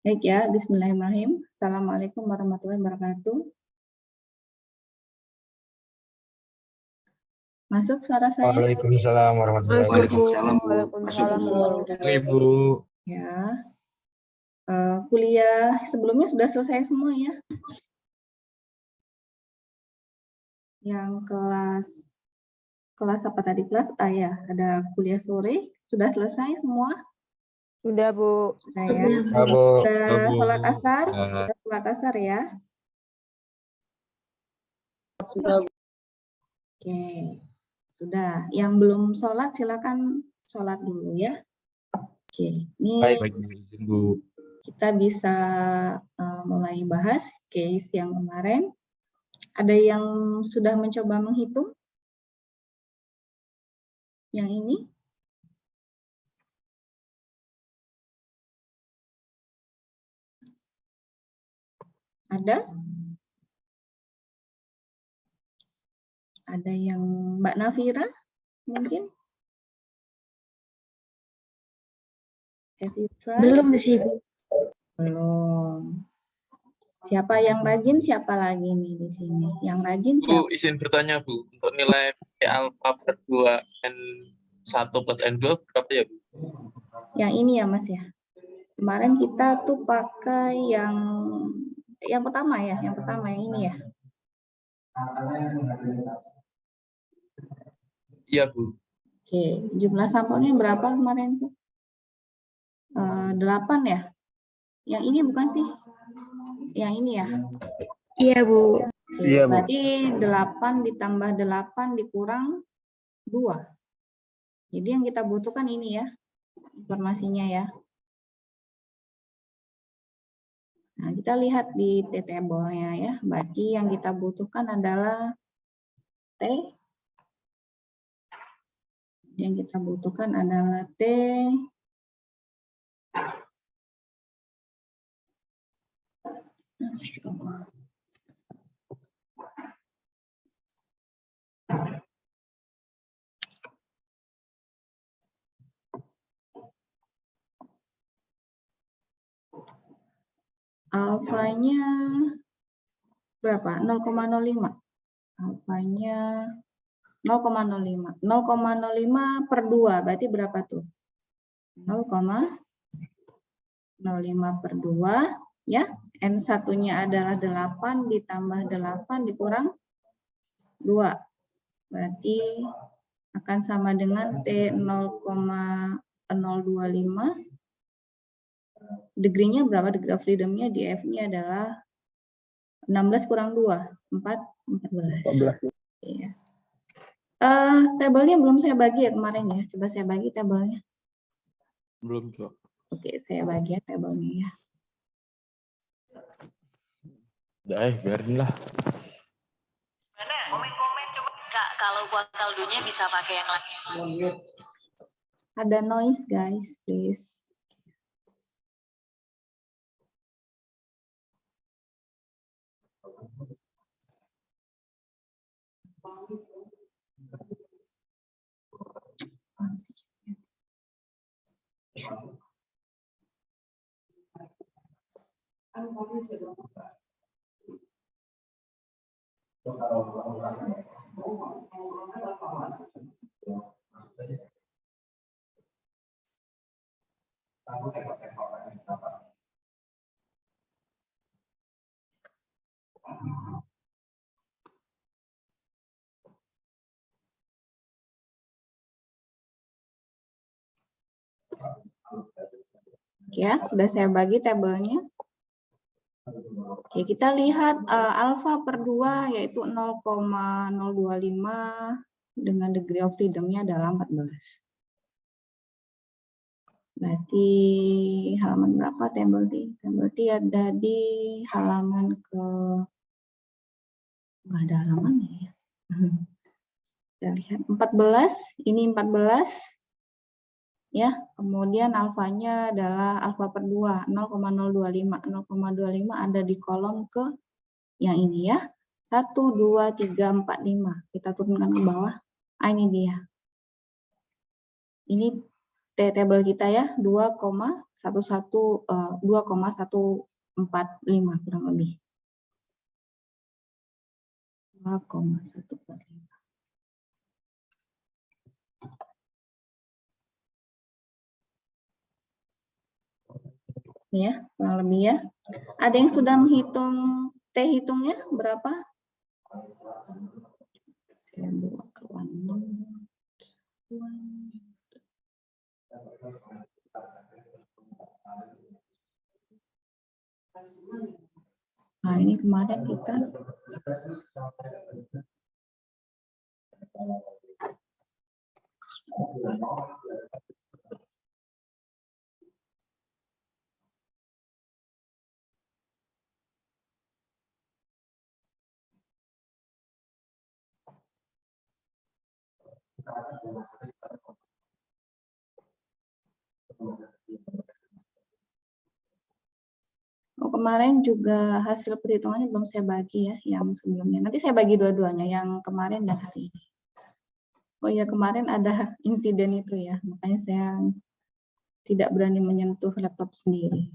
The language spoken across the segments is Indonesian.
Baik ya, bismillahirrahmanirrahim. Assalamualaikum warahmatullahi wabarakatuh. Masuk suara saya? Waalaikumsalam warahmatullahi wabarakatuh. Waalaikumsalam. Ibu. Ya. Kuliah sebelumnya sudah selesai semua ya? Yang kelas apa tadi? Kelas A ya? Ada kuliah sore. Sudah selesai semua? Sudah, Bu. Sudah ya? Sudah sholat asar? Sudah sholat asar ya? Sudah. Oke. Sudah. Yang belum sholat silakan sholat dulu ya. Oke. Ini Baik, Bu. kita bisa mulai bahas case yang kemarin. Ada yang sudah mencoba menghitung? Yang ini? Ada? Ada yang Mbak Nafira mungkin? Have you tried? Belum sih, Bu. Belum. Siapa yang rajin? Siapa lagi nih di sini? Yang rajin siapa? Bu, izin bertanya, Bu. Untuk nilai V alpha per 2 N1 plus N2 berapa ya, Bu? Yang ini ya, Mas ya. Kemarin kita tuh pakai yang pertama ya, yang ini ya. Iya, Bu. Oke, jumlah sampelnya berapa kemarin tuh? 8 ya? Yang ini bukan sih? Yang ini ya? Iya, Bu. Oke, Iya, Bu. berarti 8 ditambah 8 dikurang 2. Jadi yang kita butuhkan ini ya, informasinya ya. Nah, kita lihat di T-table-nya ya. Berarti yang kita butuhkan adalah T. Yang kita butuhkan adalah T. Alfanya berapa? 0,05. Alfanya 0,05. 0,05 per 2, berarti berapa tuh? 0,05 per 2, ya. N1-nya adalah 8 ditambah 8 dikurang 2. Berarti akan sama dengan T 0,025. Degree-nya berapa? Degree of freedom-nya di F-nya adalah 16 kurang 2, 14. Iya. Tabelnya belum saya bagi ya kemarin ya. Coba saya bagi tabelnya. Belum, Cok. Oke, saya bagi ya tabelnya ya. Udah, biarin lah. Mana? Komen-komen coba. Kak, kalau buat kaldunya bisa pakai yang lain. Ada noise guys, please. Ya, sudah saya bagi tabelnya. Oke, kita lihat alfa per 2 yaitu 0,025 dengan degree of freedom-nya adalah 14. Berarti halaman berapa tabel T? Tabel T ada di halaman ke... Nggak ada halamannya ya. Kita lihat 14, ini 14. Ya, kemudian alfanya adalah alfa per 2, 0,025. 0,25 ada di kolom ke yang ini ya. 1, 2, 3, 4, 5. Kita turunkan ke bawah. Ah, ini dia. Ini table kita ya, 2,145 kurang lebih. 2,145. Ya, kurang lebih ya. Ada yang sudah menghitung T hitungnya berapa? Saya bawa ke OneNote. Nah, ini kemarin kita kemarin juga hasil perhitungannya belum saya bagi ya, yang sebelumnya. Nanti saya bagi dua-duanya, yang kemarin dan hari ini. Oh ya, kemarin ada insiden itu ya, makanya saya tidak berani menyentuh laptop sendiri.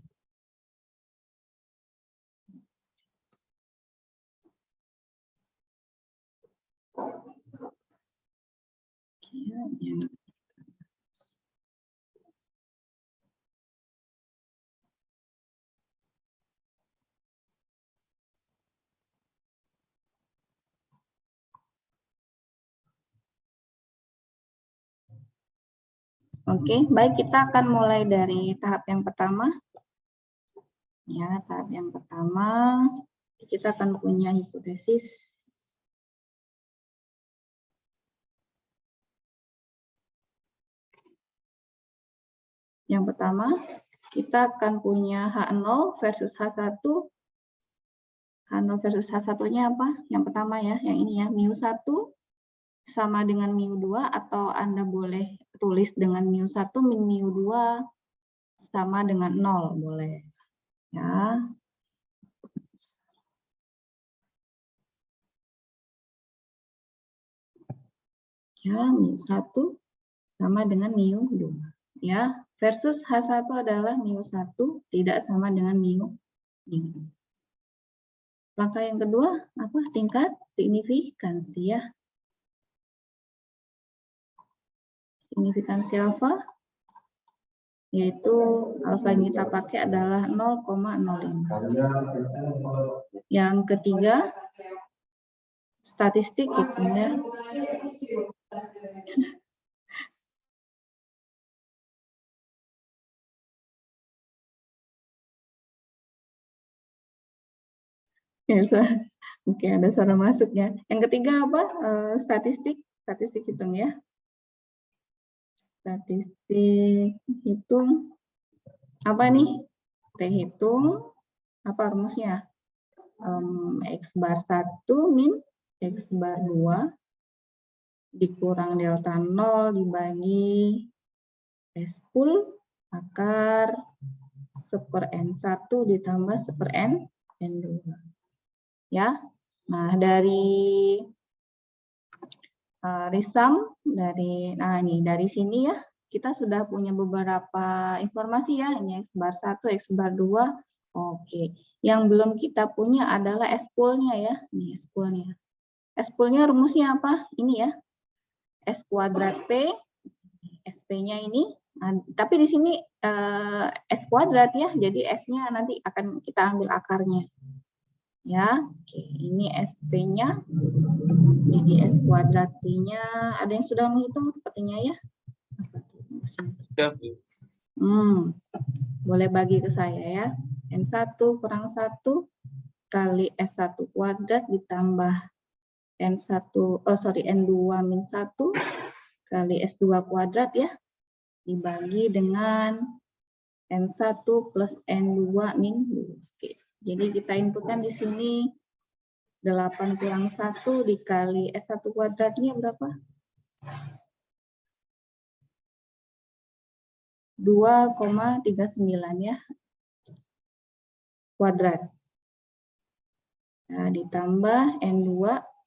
Oke, baik, kita akan mulai dari tahap yang pertama. Ya, tahap yang pertama kita akan punya hipotesis. Yang pertama, kita akan punya H0 versus H1. H0 versus H1-nya apa? Yang pertama ya, yang ini ya, μ1 sama dengan μ2, atau Anda boleh tulis dengan μ1 min μ2 sama dengan 0, boleh. Ya. Ya, μ1 sama dengan μ2. Ya, versus H1 adalah μ1 tidak sama dengan μ2. Langkah yang kedua, apa? Tingkat signifikansi ya. Signifikansi alfa, yaitu alfa yang kita pakai adalah 0,05. Yang ketiga, statistik hitungnya. Ya, oke, ada suara masuk ya. Yang ketiga apa? Statistik hitung ya. Statistik hitung apa nih? T hitung apa rumusnya? X bar 1 min X bar 2 dikurang delta 0 dibagi S pool akar 1/N1 ditambah 1/N2. Ya, nah dari resum dari sini ya kita sudah punya beberapa informasi ya, ini X bar 1, X bar 2. Oke, yang belum kita punya adalah S pool-nya ya, ini S pool-nya. S pool-nya rumusnya apa? Ini ya, S kuadrat P, SP-nya ini. Nah, tapi di sini S kuadrat ya, jadi S-nya nanti akan kita ambil akarnya. Ya, oke, ini SP-nya, jadi S kuadrat P-nya, ada yang sudah menghitung sepertinya ya? Sudah, Bu. Boleh bagi ke saya ya. N1 kurang 1 kali S1 kuadrat ditambah N2 min 1 kali S2 kuadrat ya, dibagi dengan N1 plus N2 min 2. Oke. Jadi kita inputkan di sini 8 kurang 1 dikali S1 kuadratnya berapa? 2,39 ya. Kuadrat. Nah, ditambah N2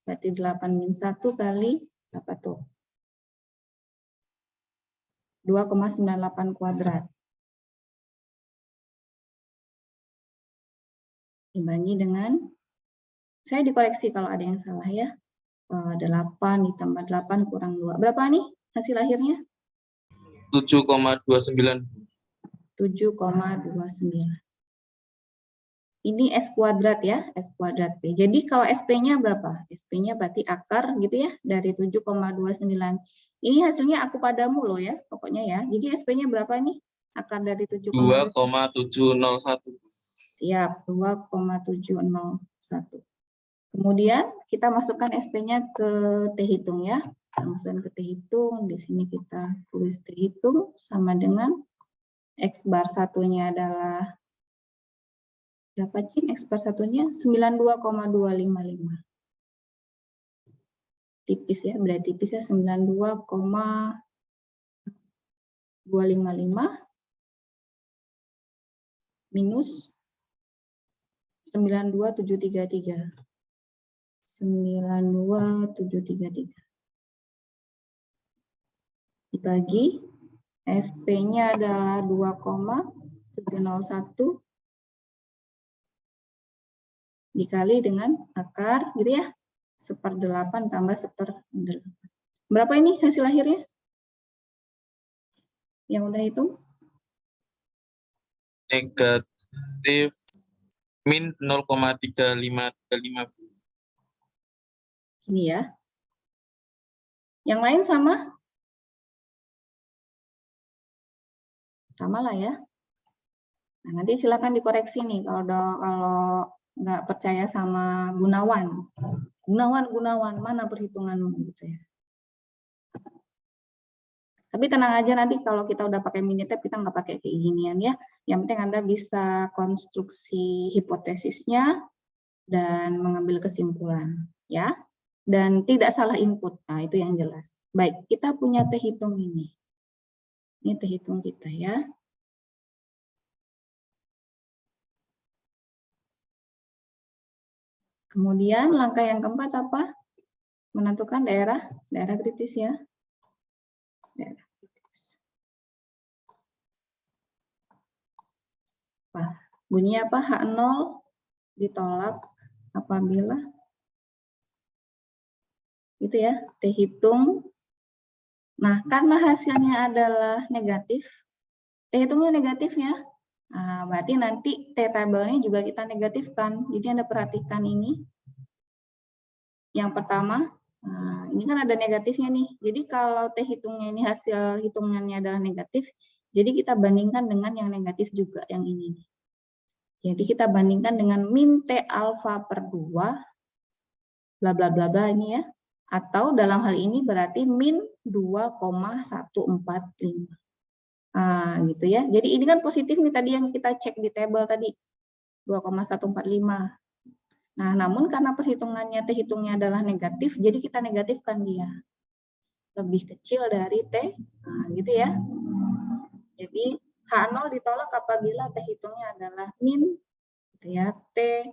berarti 8 min 1 kali apa tuh? 2,98 kuadrat. Dibagi dengan, saya dikoreksi kalau ada yang salah ya. 8 ditambah 8 kurang 2. Berapa nih hasil akhirnya? 7,29. 7,29. Ini S kuadrat ya, S kuadrat P. Jadi kalau SP-nya berapa? SP-nya berarti akar gitu ya, dari 7,29. Ini hasilnya aku padamu loh ya, pokoknya ya. Jadi SP-nya berapa nih? Akar dari 7,29. 2,701. Siap, 2,701. Kemudian kita masukkan SP-nya ke T hitung ya. Langsung ke T hitung, di sini kita tulis T hitung sama dengan X bar satunya adalah berapa Cin? X bar satunya 92,255. Tipis ya, berarti tipis ya, 92,255 minus 92733. 92733. Dibagi, SP-nya adalah 2,701 dikali dengan akar gitu ya, 1/8 tambah 1/8. Berapa ini hasil akhirnya? Yang udah itu? Negatif min 0,3535. Ini ya. Yang lain sama? Sama lah ya. Nah, nanti silakan dikoreksi nih kalau nggak percaya sama Gunawan. Gunawan, mana perhitunganmu gitu ya. Tapi tenang aja, nanti kalau kita udah pakai Minitab kita nggak pakai kayak ginian ya. Yang penting Anda bisa konstruksi hipotesisnya dan mengambil kesimpulan ya. Dan tidak salah input. Nah, itu yang jelas. Baik, kita punya T hitung ini. Ini T hitung kita ya. Kemudian langkah yang keempat apa? Menentukan daerah kritis ya. Daerah kritis. Apa? Bunyinya apa? H0 ditolak apabila itu ya, T hitung. Nah, karena hasilnya adalah negatif, T hitungnya negatif ya. Nah, berarti nanti T tabelnya juga kita negatifkan. Jadi Anda perhatikan ini. Yang pertama, nah, ini kan ada negatifnya nih. Jadi kalau T hitungnya ini hasil hitungannya adalah negatif, jadi kita bandingkan dengan yang negatif juga, yang ini. Jadi kita bandingkan dengan min T alfa per 2, bla bla bla bla ini ya. Atau dalam hal ini berarti min 2,145. Nah, gitu ya. Jadi ini kan positif nih tadi yang kita cek di tabel tadi. 2,145. Nah, namun karena perhitungannya T hitungnya adalah negatif, jadi kita negatifkan dia. Lebih kecil dari T. Nah, gitu ya. Jadi H0 ditolak apabila T hitungnya adalah min gitu ya, T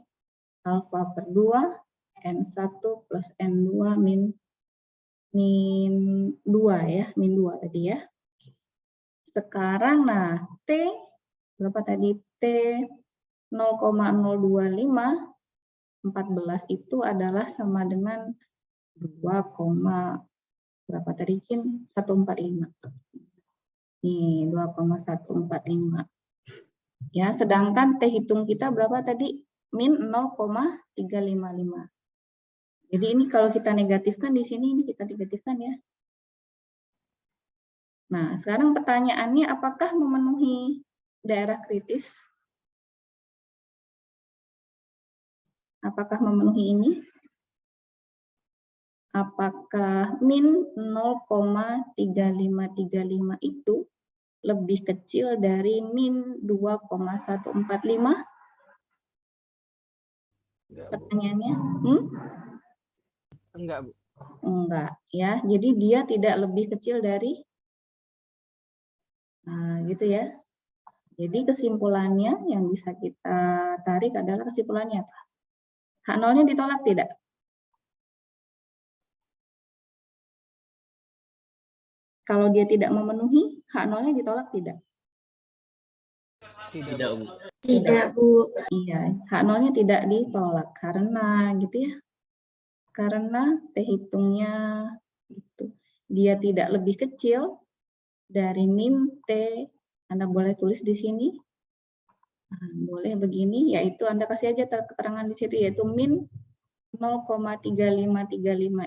alfa per 2 N1 plus N2 min 2 ya, min 2 tadi ya. Sekarang nah T berapa tadi? T 0,025 14 itu adalah sama dengan 2, berapa tadi Cin? 145. Nih 2,145. Ya, sedangkan T hitung kita berapa tadi? Min 0,355. Jadi ini kalau kita negatifkan di sini, ini kita negatifkan ya. Nah, sekarang pertanyaannya apakah memenuhi daerah kritis? Apakah memenuhi ini? Apakah min 0,3535 itu lebih kecil dari min 2,145? Pertanyaannya? Enggak, Bu. Enggak, ya. Jadi dia tidak lebih kecil dari, nah gitu ya. Jadi kesimpulannya yang bisa kita tarik adalah kesimpulannya apa? H0-nya ditolak tidak? Kalau dia tidak memenuhi, H0-nya ditolak tidak? Tidak, Bu. Tidak, Bu. Iya, H0-nya tidak ditolak karena gitu ya. Karena T hitungnya gitu. Dia tidak lebih kecil dari min T. Anda boleh tulis di sini. Nah, boleh begini, yaitu Anda kasih aja keterangan di situ, yaitu min 0,3535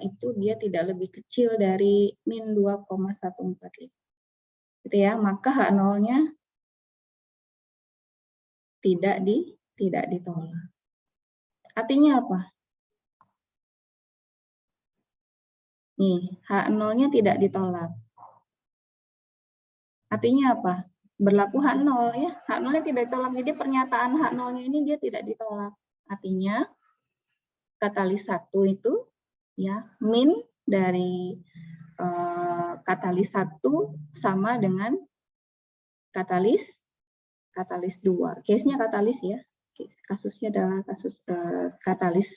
itu dia tidak lebih kecil dari min 2,145. Gitu ya, maka H0-nya tidak ditolak. Artinya apa? Nih, H0-nya tidak ditolak. Artinya apa? Berlaku H0 ya. H0-nya tidak ditolak. Jadi pernyataan H0-nya ini dia tidak ditolak. Artinya katalis 1 itu ya min dari katalis 1 sama dengan katalis 2. Case-nya katalis ya. Kasusnya adalah kasus katalis.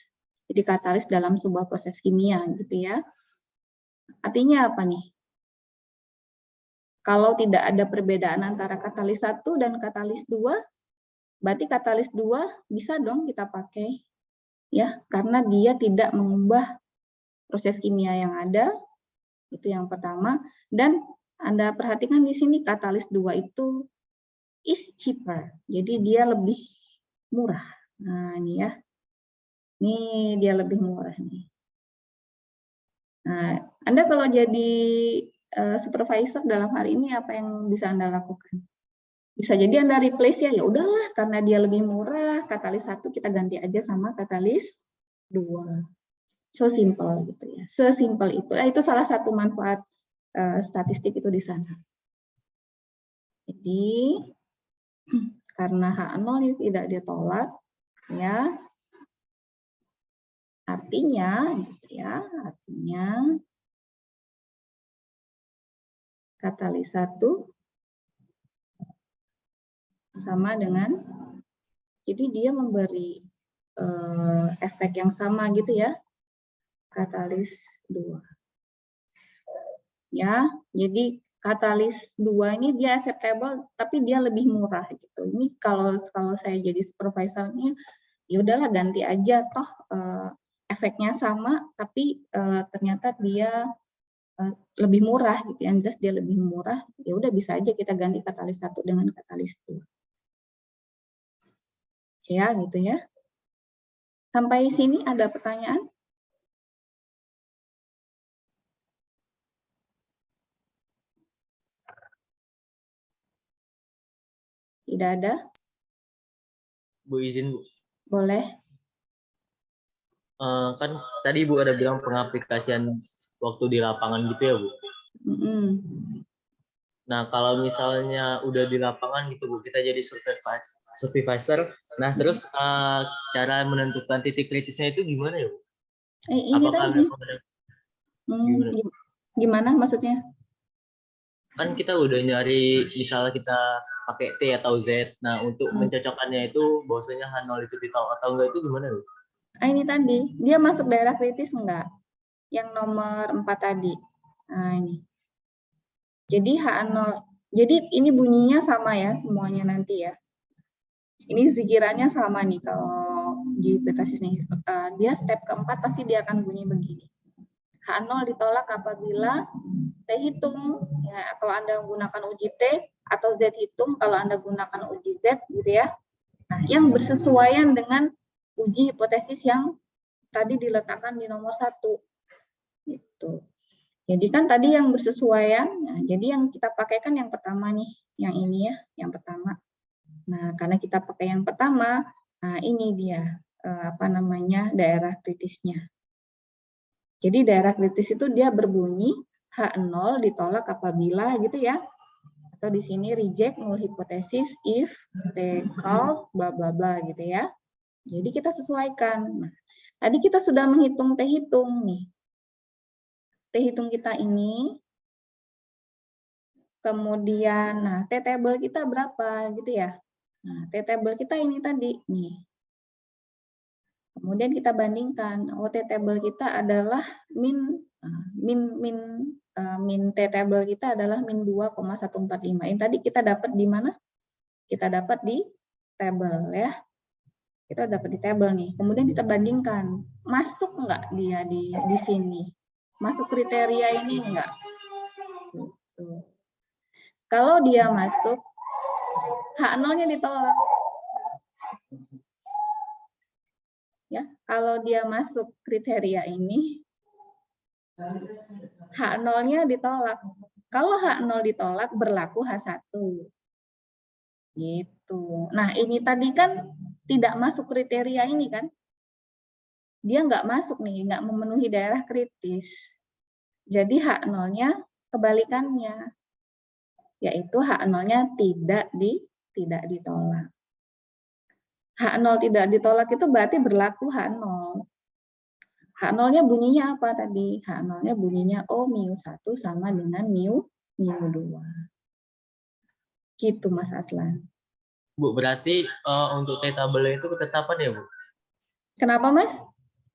Jadi katalis dalam sebuah proses kimia gitu ya. Artinya apa nih? Kalau tidak ada perbedaan antara katalis 1 dan katalis 2, berarti katalis 2 bisa dong kita pakai. Ya, karena dia tidak mengubah proses kimia yang ada. Itu yang pertama. Dan Anda perhatikan di sini katalis 2 itu is cheaper. Jadi dia lebih murah. Nah, ini ya. Ini dia lebih murah nih. Nah, Anda kalau jadi supervisor dalam hari ini apa yang bisa Anda lakukan? Bisa jadi Anda replace ya udahlah karena dia lebih murah, katalis 1 kita ganti aja sama katalis 2. So simple gitu ya. Sesimpel itu. Itu salah satu manfaat statistik itu di sana. Jadi karena H0 ini tidak ditolak ya. Artinya gitu ya, artinya katalis 1 sama dengan, jadi dia memberi efek yang sama gitu ya, katalis 2. Ya, jadi katalis 2 ini dia acceptable, tapi dia lebih murah gitu. Ini kalau saya jadi supervisornya, ya udahlah ganti aja, toh efeknya sama, tapi ternyata dia lebih murah gitu, yang jelas dia lebih murah, ya udah bisa aja kita ganti katalis 1 dengan katalis 2. Ya, gitu ya. Sampai sini ada pertanyaan? Tidak ada? Bu izin Bu. Boleh. Kan tadi Bu ada bilang pengaplikasian waktu di lapangan gitu ya Bu. Nah kalau misalnya udah di lapangan gitu Bu, kita jadi supervisor. Nah terus cara menentukan titik kritisnya itu gimana ya Bu? Ini apakah tadi. Gimana? Gimana maksudnya? Kan kita udah nyari, misalnya kita pakai T atau Z. Nah untuk mencocokkannya itu bahwasanya H0 itu ditolak atau enggak itu gimana Bu? Ini tadi, dia masuk daerah kritis enggak? Yang nomor 4 tadi. Nah ini. Jadi H0, jadi ini bunyinya sama ya semuanya nanti ya. Ini zikirannya sama nih kalau di hipotesis nih. Dia step keempat pasti dia akan bunyi begini. H0 ditolak apabila T hitung, ya, kalau Anda menggunakan uji T, atau Z hitung kalau Anda gunakan uji Z, gitu ya. Nah, yang bersesuaian dengan uji hipotesis yang tadi diletakkan di nomor 1. Gitu. Jadi kan tadi yang bersesuaian, nah, jadi yang kita pakai kan yang pertama nih, yang ini ya, yang pertama. Nah, karena kita pakai yang pertama, nah ini dia, daerah kritisnya. Jadi daerah kritis itu dia berbunyi H0 ditolak apabila gitu ya. Atau di sini reject null hipotesis if T called bla bla bla gitu ya. Jadi kita sesuaikan. Nah, tadi kita sudah menghitung T hitung nih. T hitung kita ini. Kemudian nah T table kita berapa gitu ya. Nah, T table kita ini tadi nih. Kemudian kita bandingkan, T table kita adalah min min T table kita adalah min 2,145. Ini tadi kita dapat di mana? Kita dapat di table ya. Kita dapat di table nih. Kemudian kita bandingkan, masuk nggak dia di sini? Masuk kriteria ini enggak? Kalau dia masuk, H0-nya ditolak. Ya, kalau dia masuk kriteria ini, H0-nya ditolak. Kalau H0 ditolak, berlaku H1. Gitu. Nah, ini tadi kan tidak masuk kriteria ini kan? Dia nggak masuk nih, nggak memenuhi daerah kritis. Jadi H0-nya kebalikannya, yaitu H0-nya tidak ditolak. H0 tidak ditolak itu berarti berlaku H0. H0-nya bunyinya apa tadi? H0-nya bunyinya O μ1 sama dengan μ2. Gitu Mas Aslan. Bu, berarti untuk T tabelnya itu ketetapan ya, Bu? Kenapa Mas?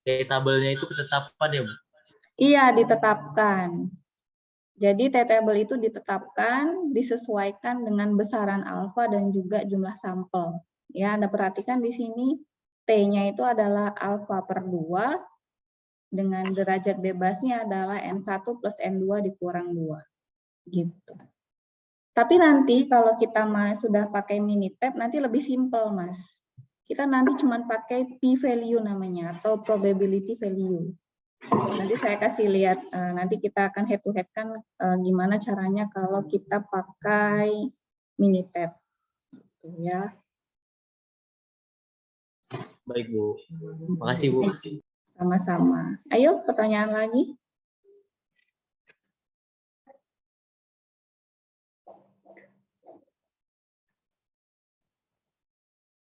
T tabelnya itu ketetapan ya, Bu? Iya, ditetapkan. Jadi T-table itu ditetapkan, disesuaikan dengan besaran alfa dan juga jumlah sampel. Ya, Anda perhatikan di sini T-nya itu adalah alfa per 2 dengan derajat bebasnya adalah N1 plus N2 dikurang 2. Gitu. Tapi nanti kalau kita sudah pakai Minitab nanti lebih simpel, Mas. Kita nanti cuma pakai p-value namanya atau probability value. Nanti saya kasih lihat, nanti kita akan head to head kan gimana caranya kalau kita pakai Minitab. Gitu ya. Baik, Bu. Makasih, Bu. Sama-sama. Ayo, pertanyaan lagi.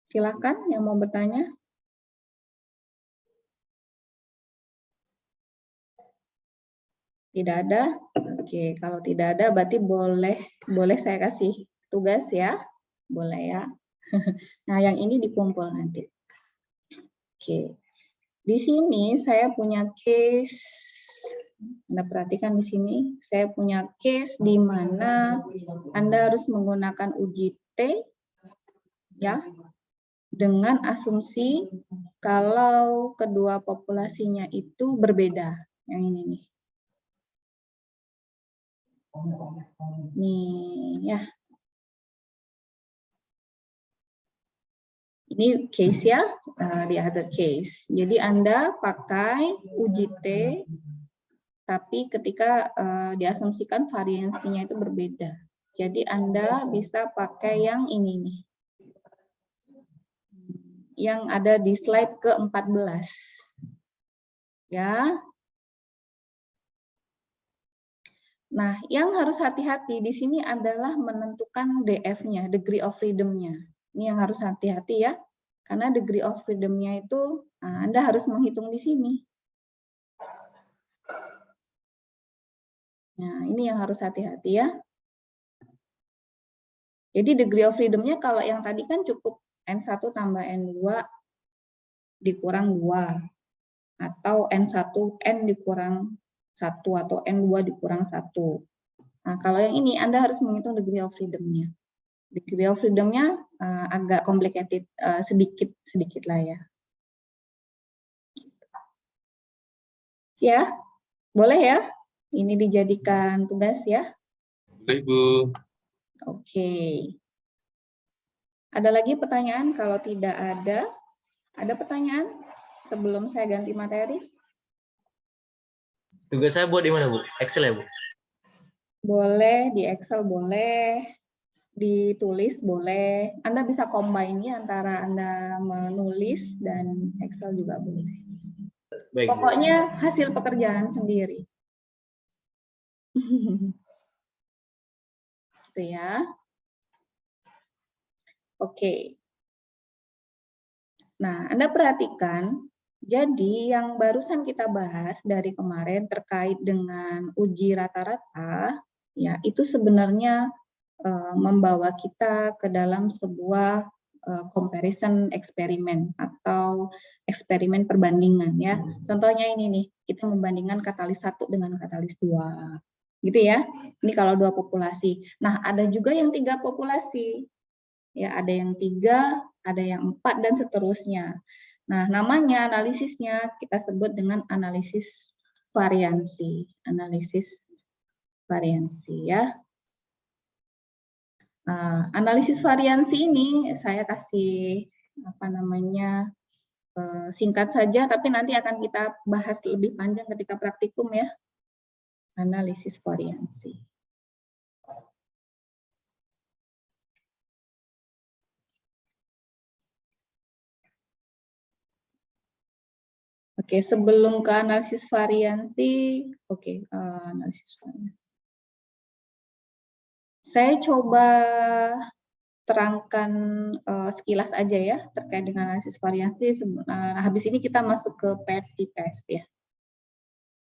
Silakan yang mau bertanya. Tidak ada? Oke, kalau tidak ada berarti boleh saya kasih tugas ya. Boleh ya. Nah, yang ini dikumpul nanti. Oke. Di sini saya punya case. Anda perhatikan di sini, saya punya case di mana Anda harus menggunakan uji T ya. Dengan asumsi kalau kedua populasinya itu berbeda. Yang ini nih. Nih ya. Ini case ya, the other case. Jadi Anda pakai uji T, tapi ketika diasumsikan variansinya itu berbeda. Jadi Anda bisa pakai yang ini nih. Yang ada di slide ke-14. Ya. Nah, yang harus hati-hati di sini adalah menentukan DF-nya, degree of freedom-nya. Ini yang harus hati-hati ya, karena degree of freedom-nya itu Anda harus menghitung di sini. Nah, ini yang harus hati-hati ya. Jadi degree of freedom-nya kalau yang tadi kan cukup N1 tambah N2 dikurang 2. Atau N1N dikurang 1 atau N2 dikurang 1. Nah, kalau yang ini Anda harus menghitung degree of freedom-nya. Degree of freedom-nya agak complicated, sedikit lah ya. Ya, boleh ya? Ini dijadikan tugas ya. Boleh, Bu. Oke. Ada lagi pertanyaan? Kalau tidak ada pertanyaan sebelum saya ganti materi? Tugas saya buat di mana, Bu? Excel ya, Bu? Boleh, di Excel boleh, ditulis boleh. Anda bisa combine ya antara Anda menulis dan Excel juga boleh. Baik, Bu. Pokoknya hasil pekerjaan sendiri. Gitu ya. Oke. Nah, Anda perhatikan, jadi yang barusan kita bahas dari kemarin terkait dengan uji rata-rata, ya itu sebenarnya membawa kita ke dalam sebuah comparison eksperimen atau eksperimen perbandingan ya. Contohnya ini nih, kita membandingkan katalis 1 dengan katalis 2. Gitu ya. Ini kalau 2 populasi. Nah, ada juga yang 3 populasi. Ya, ada yang 3, ada yang 4 dan seterusnya. Nah, namanya analisisnya kita sebut dengan analisis variansi. Analisis variansi ya. Analisis variansi ini saya kasih singkat saja, tapi nanti akan kita bahas lebih panjang ketika praktikum ya. Analisis variansi. Oke, sebelum ke analisis variansi, analisis variansi. Saya coba terangkan sekilas aja ya terkait dengan analisis variansi. Habis ini kita masuk ke PRT test ya.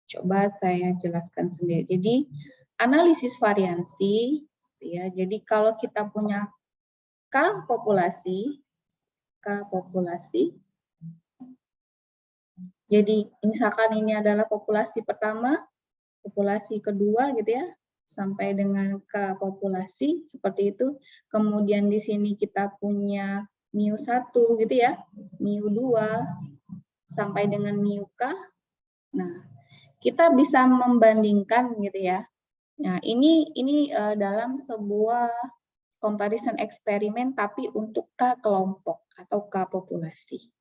Coba saya jelaskan sendiri. Jadi analisis variansi ya. Jadi kalau kita punya K populasi. Jadi misalkan ini adalah populasi pertama, populasi kedua gitu ya, sampai dengan K populasi seperti itu. Kemudian di sini kita punya mu1 gitu ya, mu2 sampai dengan mu K. Nah, kita bisa membandingkan gitu ya. Nah, ini dalam sebuah comparison eksperimen tapi untuk K kelompok atau K populasi.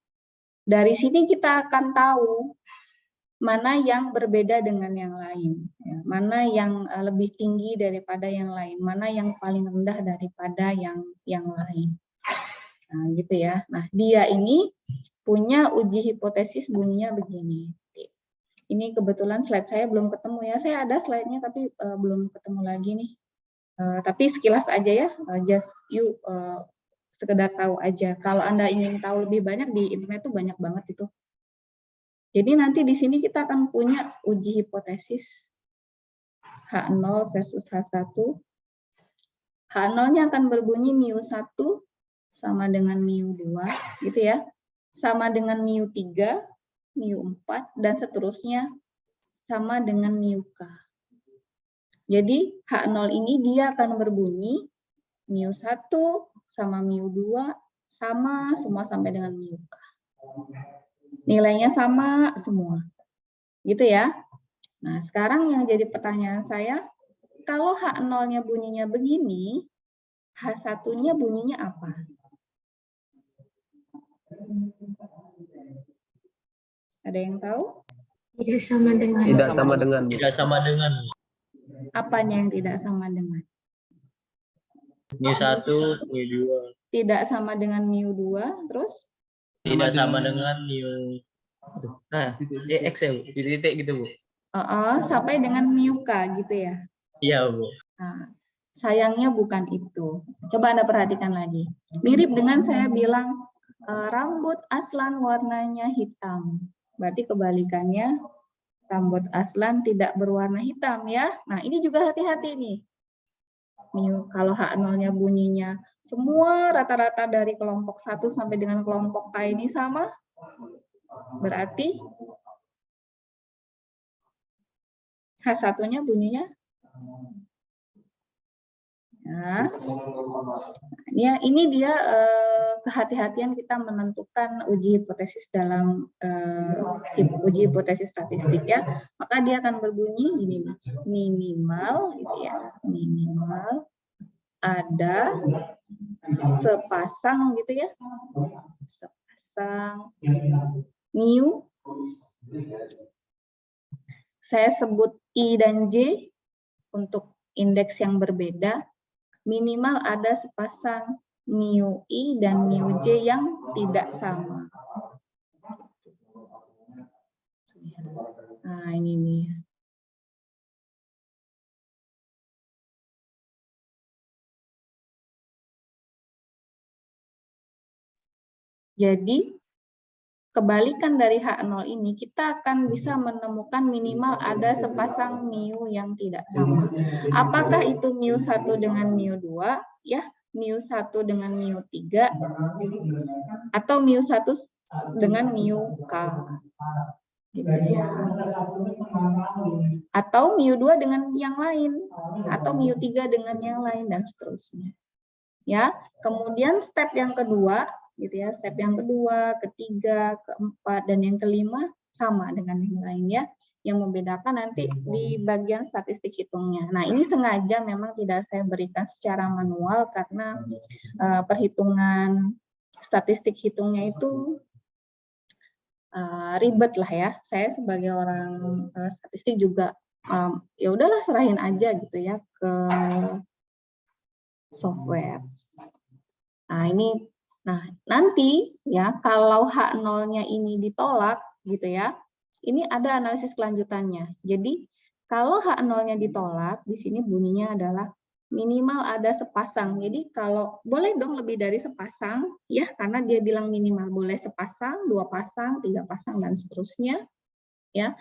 Dari sini kita akan tahu mana yang berbeda dengan yang lain, ya. Mana yang lebih tinggi daripada yang lain, mana yang paling rendah daripada yang lain. Nah, gitu ya. Nah, dia ini punya uji hipotesis bunyinya begini. Ini kebetulan slide saya belum ketemu ya. Saya ada slide-nya tapi belum ketemu lagi nih. Tapi sekilas aja ya, just you sekedar tahu aja. Kalau Anda ingin tahu lebih banyak di internet tuh banyak banget itu. Jadi nanti di sini kita akan punya uji hipotesis H0 versus H1. H0-nya akan berbunyi mu1 sama dengan mu2, gitu ya. Sama dengan mu3, mu4, dan seterusnya sama dengan mu-K. Jadi H0 ini dia akan berbunyi mu1 sama mu2 sama semua sampai dengan mu-K. Nilainya sama semua. Gitu ya. Nah, sekarang yang jadi pertanyaan saya, kalau H0-nya bunyinya begini, H1-nya bunyinya apa? Ada yang tahu? Tidak sama dengan. Tidak sama dengan. Tidak sama dengan Apanya yang tidak sama dengan? mu1, mu2. Tidak sama dengan mu2, terus? Tidak sama dengan mu. Nah, X ya, Bu. Titik gitu, Bu. Sampai dengan mu-K gitu ya. Iya, Bu. Nah, sayangnya bukan itu. Coba Anda perhatikan lagi. Mirip dengan saya bilang rambut Aslan warnanya hitam. Berarti kebalikannya rambut Aslan tidak berwarna hitam ya. Nah, ini juga hati-hati nih. Kalau H0-nya bunyinya semua rata-rata dari kelompok 1 sampai dengan kelompok K ini sama, berarti H1-nya bunyinya ya, ini dia kehati-hatian kita menentukan uji hipotesis dalam uji hipotesis statistik ya. Maka dia akan berbunyi gini nih, minimal gitu ya, minimal ada sepasang gitu ya, sepasang mu, saya sebut I dan J untuk indeks yang berbeda. Minimal ada sepasang mu I dan mu J yang tidak sama. Nah, ini nih. Jadi, kebalikan dari H0 ini, kita akan bisa menemukan minimal ada sepasang mu yang tidak sama. Apakah itu mu1 dengan mu2, ya, mu1 dengan mu3, atau mu1 dengan mu-K. Gitu ya. Atau mu2 dengan yang lain, atau mu3 dengan yang lain, dan seterusnya. Ya, kemudian step yang kedua, gitu ya, step yang kedua, ketiga, keempat, dan yang kelima sama dengan yang lain ya. Yang membedakan nanti di bagian statistik hitungnya. Nah, ini sengaja memang tidak saya berikan secara manual karena perhitungan statistik hitungnya itu ribet lah ya. Saya sebagai orang statistik juga ya udahlah serahin aja gitu ya ke software. Nah, nanti ya kalau H0-nya ini ditolak gitu ya. Ini ada analisis kelanjutannya. Jadi kalau H0-nya ditolak, di sini bunyinya adalah minimal ada sepasang. Jadi kalau boleh dong lebih dari sepasang, ya karena dia bilang minimal boleh sepasang, 2 pasang, 3 pasang, dan seterusnya, ya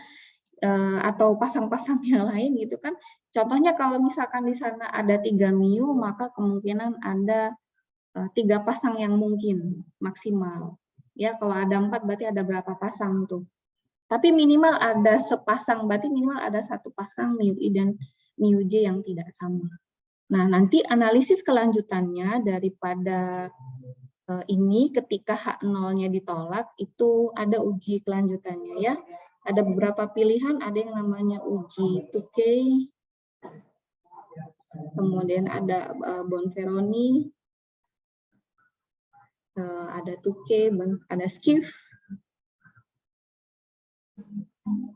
atau pasang-pasang yang lain gitu kan. Contohnya kalau misalkan di sana ada 3 mu, maka kemungkinan ada 3 pasang yang mungkin maksimal. Ya kalau ada 4 berarti ada berapa pasang tuh. Tapi minimal ada sepasang, berarti minimal ada 1 pasang mu-i dan mu-j yang tidak sama. Nah, nanti analisis kelanjutannya daripada ini ketika H0-nya ditolak, itu ada uji kelanjutannya ya. Ada beberapa pilihan, ada yang namanya uji Tukey, kemudian ada Bonferroni, ada Tukey, ada Skiff,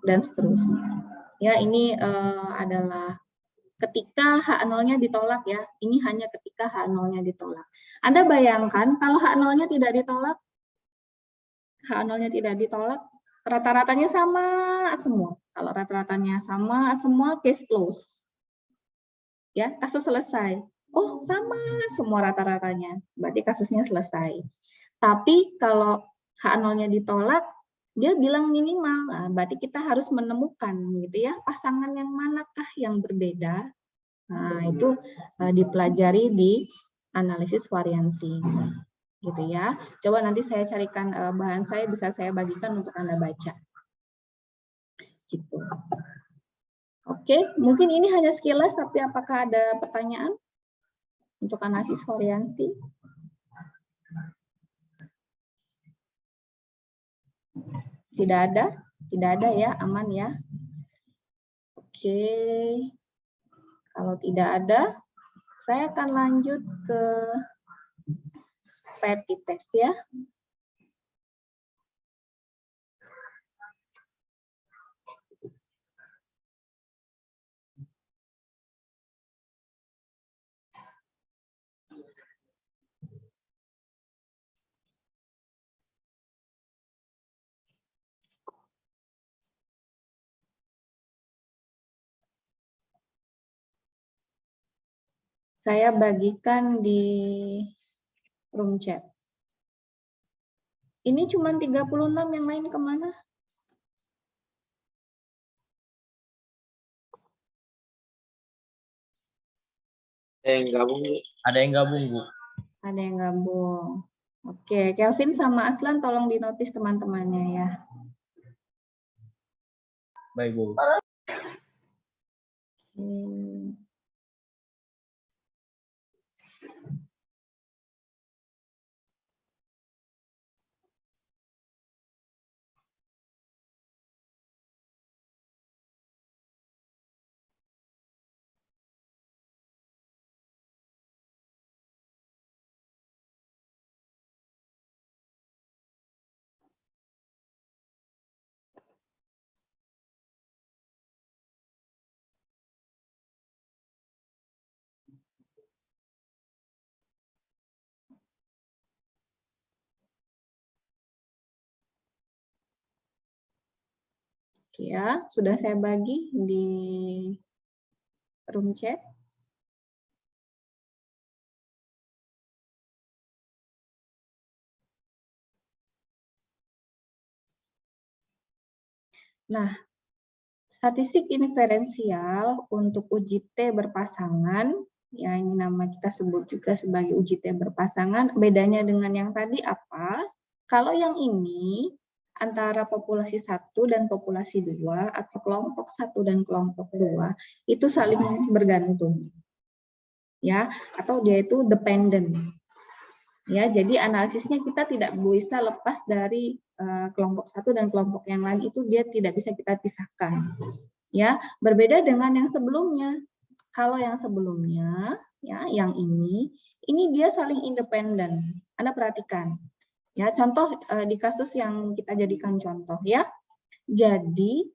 dan seterusnya. Ya, ini adalah ketika H0-nya ditolak ya. Ini hanya ketika H0-nya ditolak. Anda bayangkan kalau H0-nya tidak ditolak, H0-nya tidak ditolak, rata-ratanya sama semua. Kalau rata-ratanya sama semua, case close. Ya, kasus selesai. Oh, sama semua rata-ratanya. Berarti kasusnya selesai. Tapi kalau H0-nya ditolak, dia bilang minimal. Nah, berarti kita harus menemukan gitu ya, pasangan yang manakah yang berbeda. Nah, itu dipelajari di analisis variansi. Gitu ya. Coba nanti saya carikan bahan saya, bisa saya bagikan untuk Anda baca. Gitu. Oke, mungkin ini hanya sekilas, tapi apakah ada pertanyaan untuk analisis variansi? Tidak ada ya, aman ya. Oke, kalau tidak ada, saya akan lanjut ke petty test ya. Saya bagikan di room chat. Ini cuma 36, yang lain kemana? Ada yang gabung, Bu. Ada yang gabung, Bu. Ada yang gabung. Oke, Kelvin sama Aslan tolong dinotis teman-temannya ya. Baik, Bu. Oke ya, sudah saya bagi di room chat. Nah, statistik inferensial untuk uji T berpasangan, ya ini nama kita sebut juga sebagai uji T berpasangan, bedanya dengan yang tadi apa? Kalau yang ini antara populasi 1 dan populasi 2 atau kelompok 1 dan kelompok 2 itu saling bergantung. Ya, atau dia itu dependent. Ya, jadi analisisnya kita tidak bisa lepas dari kelompok 1 dan kelompok yang lain, itu dia tidak bisa kita pisahkan. Ya, berbeda dengan yang sebelumnya. Kalau yang sebelumnya, ya, yang ini dia saling independen. Anda perhatikan. Ya, contoh di kasus yang kita jadikan contoh ya. Jadi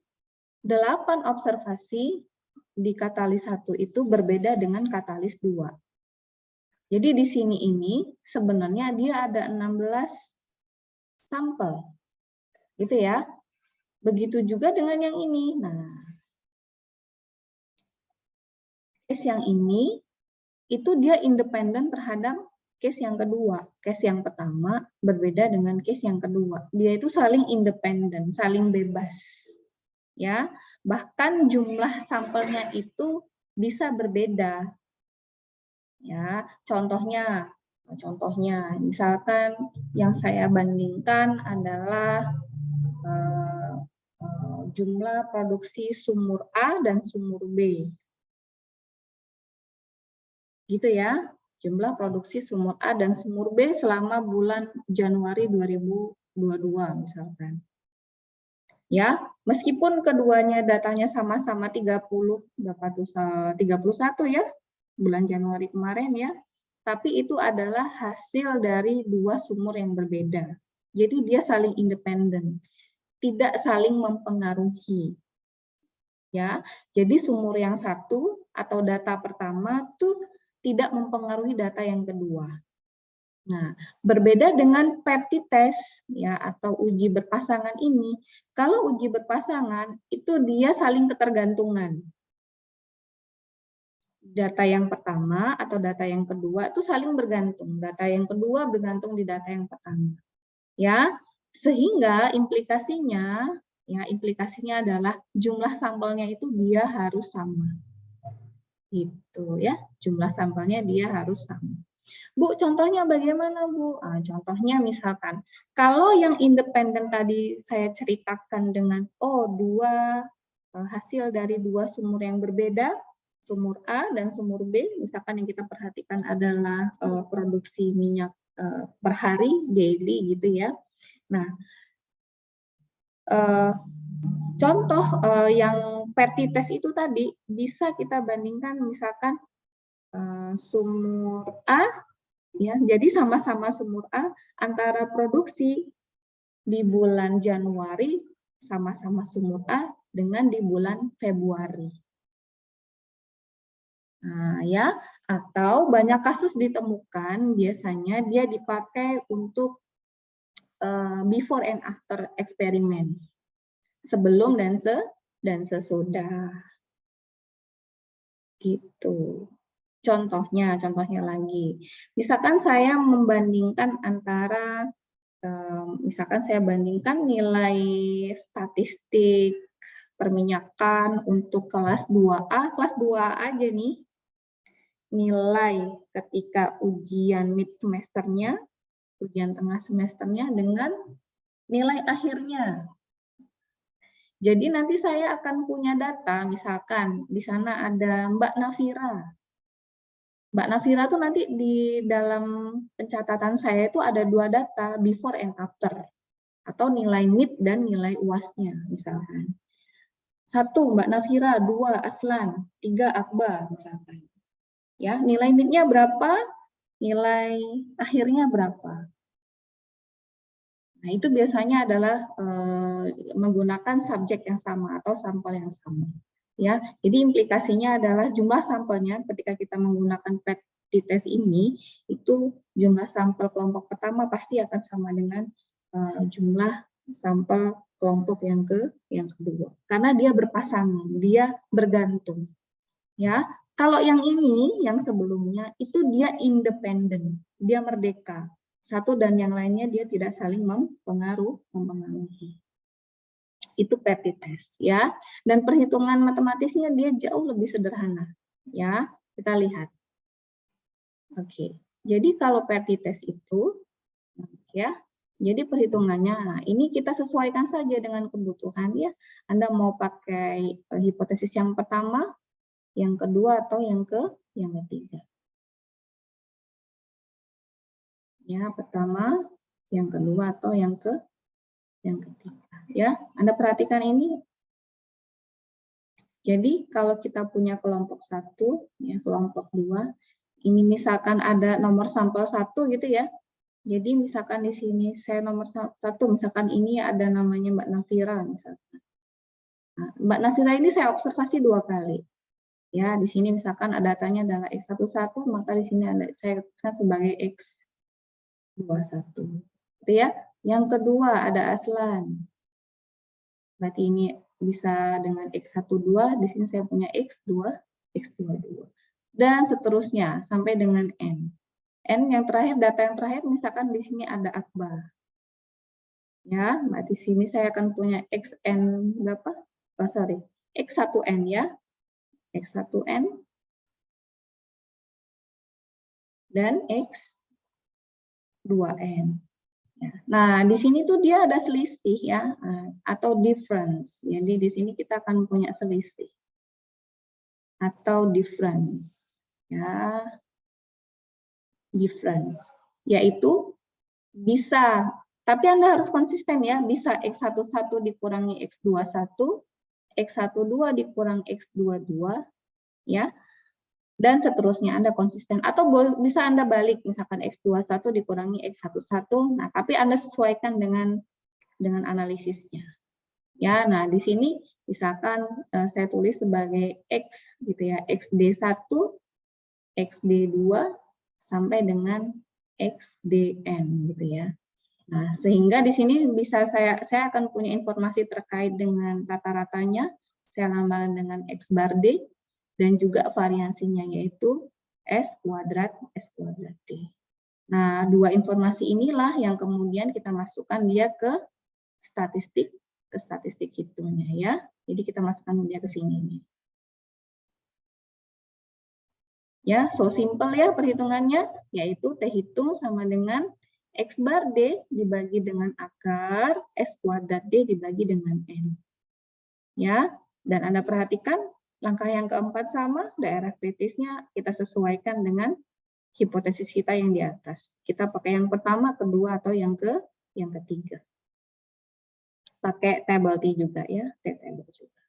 8 observasi di katalis 1 itu berbeda dengan katalis 2. Jadi di sini ini sebenarnya dia ada 16 sampel. Gitu ya. Begitu juga dengan yang ini. Nah, case yang ini itu dia independen terhadap case yang kedua. Case yang pertama berbeda dengan case yang kedua. Dia itu saling independen, saling bebas. Ya, bahkan jumlah sampelnya itu bisa berbeda. Ya, contohnya misalkan yang saya bandingkan adalah jumlah produksi sumur A dan sumur B. Gitu ya, jumlah produksi sumur A dan sumur B selama bulan Januari 2022 misalkan. Ya, meskipun keduanya datanya sama-sama 31 ya, bulan Januari kemarin ya, tapi itu adalah hasil dari 2 sumur yang berbeda. Jadi dia saling independen, tidak saling mempengaruhi. Ya, jadi sumur yang satu atau data pertama tuh tidak mempengaruhi data yang kedua. Nah, berbeda dengan parity test ya atau uji berpasangan ini. Kalau uji berpasangan itu dia saling ketergantungan. Data yang pertama atau data yang kedua itu saling bergantung. Data yang kedua bergantung di data yang pertama. Ya, sehingga implikasinya adalah jumlah sampelnya itu dia harus sama. Gitu ya, jumlah sampelnya dia harus sama. Bu, contohnya bagaimana, Bu? Contohnya misalkan, kalau yang independen tadi saya ceritakan dengan, hasil dari 2 sumur yang berbeda, sumur A dan sumur B, misalkan yang kita perhatikan adalah produksi minyak per hari, daily gitu ya. Nah, contoh yang parity test itu tadi, bisa kita bandingkan misalkan sumur A, ya, jadi sama-sama sumur A, antara produksi di bulan Januari sama-sama sumur A dengan di bulan Februari. Nah, ya, atau banyak kasus ditemukan biasanya dia dipakai untuk before and after eksperimen, sebelum dan sesudah. Gitu. Contohnya lagi, misalkan saya membandingkan antara, misalkan saya bandingkan nilai statistik perminyakan untuk kelas 2A, kelas 2A aja nih, nilai ketika ujian mid semesternya, ujian tengah semesternya dengan nilai akhirnya. Jadi nanti saya akan punya data, misalkan di sana ada Mbak Nafira. Mbak Nafira tuh nanti di dalam pencatatan saya itu ada 2 data, before and after, atau nilai mid dan nilai UAS-nya misalkan. 1 Mbak Nafira, 2 Aslan, 3 Akbar misalkan. Ya, nilai mid-nya berapa? Nilai akhirnya berapa? Nah, itu biasanya adalah menggunakan subjek yang sama atau sampel yang sama. Ya, jadi implikasinya adalah jumlah sampelnya ketika kita menggunakan parity test ini, itu jumlah sampel kelompok pertama pasti akan sama dengan jumlah sampel kelompok yang kedua. Karena dia berpasangan, dia bergantung. Ya, kalau yang ini, yang sebelumnya itu dia independen, dia merdeka. Satu dan yang lainnya dia tidak saling mempengaruhi. Itu parity test ya. Dan perhitungan matematisnya dia jauh lebih sederhana ya. Kita lihat. Oke. Jadi kalau parity test itu ya, Jadi perhitungannya, nah, ini kita sesuaikan saja dengan kebutuhan ya. Anda mau pakai hipotesis yang pertama, yang kedua, atau yang ketiga. Ya, pertama, yang kedua, atau yang ketiga. Ya, Anda perhatikan ini. Jadi kalau kita punya kelompok 1, ya, kelompok 2, ini misalkan ada nomor sampel 1 gitu ya. Jadi misalkan di sini saya nomor 1, misalkan ini ada namanya Mbak Nafira misalkan. Nah, Mbak Nafira ini saya observasi 2 kali. Ya, di sini misalkan ada datanya adalah X11, maka di sini ada saya tuliskan sebagai X21. Gitu ya. Yang kedua ada Aslan. Berarti ini bisa dengan X12, di sini saya punya X22. Dan seterusnya sampai dengan N. N yang terakhir, data yang terakhir, misalkan di sini ada Akbar. Ya, di sini saya akan punya XN berapa? Oh, sorry, X1N ya. X1N dan X2N. Ya. Nah, di sini tuh dia ada selisih ya, atau difference. Jadi di sini kita akan punya selisih atau difference. Ya. Difference, yaitu bisa, tapi Anda harus konsisten ya, bisa X11 dikurangi X21, X12 dikurang X22, ya, dan seterusnya Anda konsisten. Atau bisa Anda balik, misalkan X21 dikurangi X11, nah tapi Anda sesuaikan dengan analisisnya. Ya, nah di sini misalkan saya tulis sebagai X gitu ya, XD1, XD2, sampai dengan XDN gitu ya. Nah, sehingga di sini bisa saya akan punya informasi terkait dengan rata-ratanya, saya lambangkan dengan X bar D, dan juga variansinya yaitu S kuadrat D. Nah, 2 informasi inilah yang kemudian kita masukkan dia ke statistik hitungnya ya. Jadi kita masukkan dia ke sini nih. Ya, so simple ya perhitungannya, yaitu T hitung sama dengan X bar D dibagi dengan akar, S kuadrat D dibagi dengan N. Ya, dan Anda perhatikan langkah yang keempat sama, daerah kritisnya kita sesuaikan dengan hipotesis kita yang di atas. Kita pakai yang pertama, kedua, atau yang ketiga. Pakai table T juga ya, T-table juga.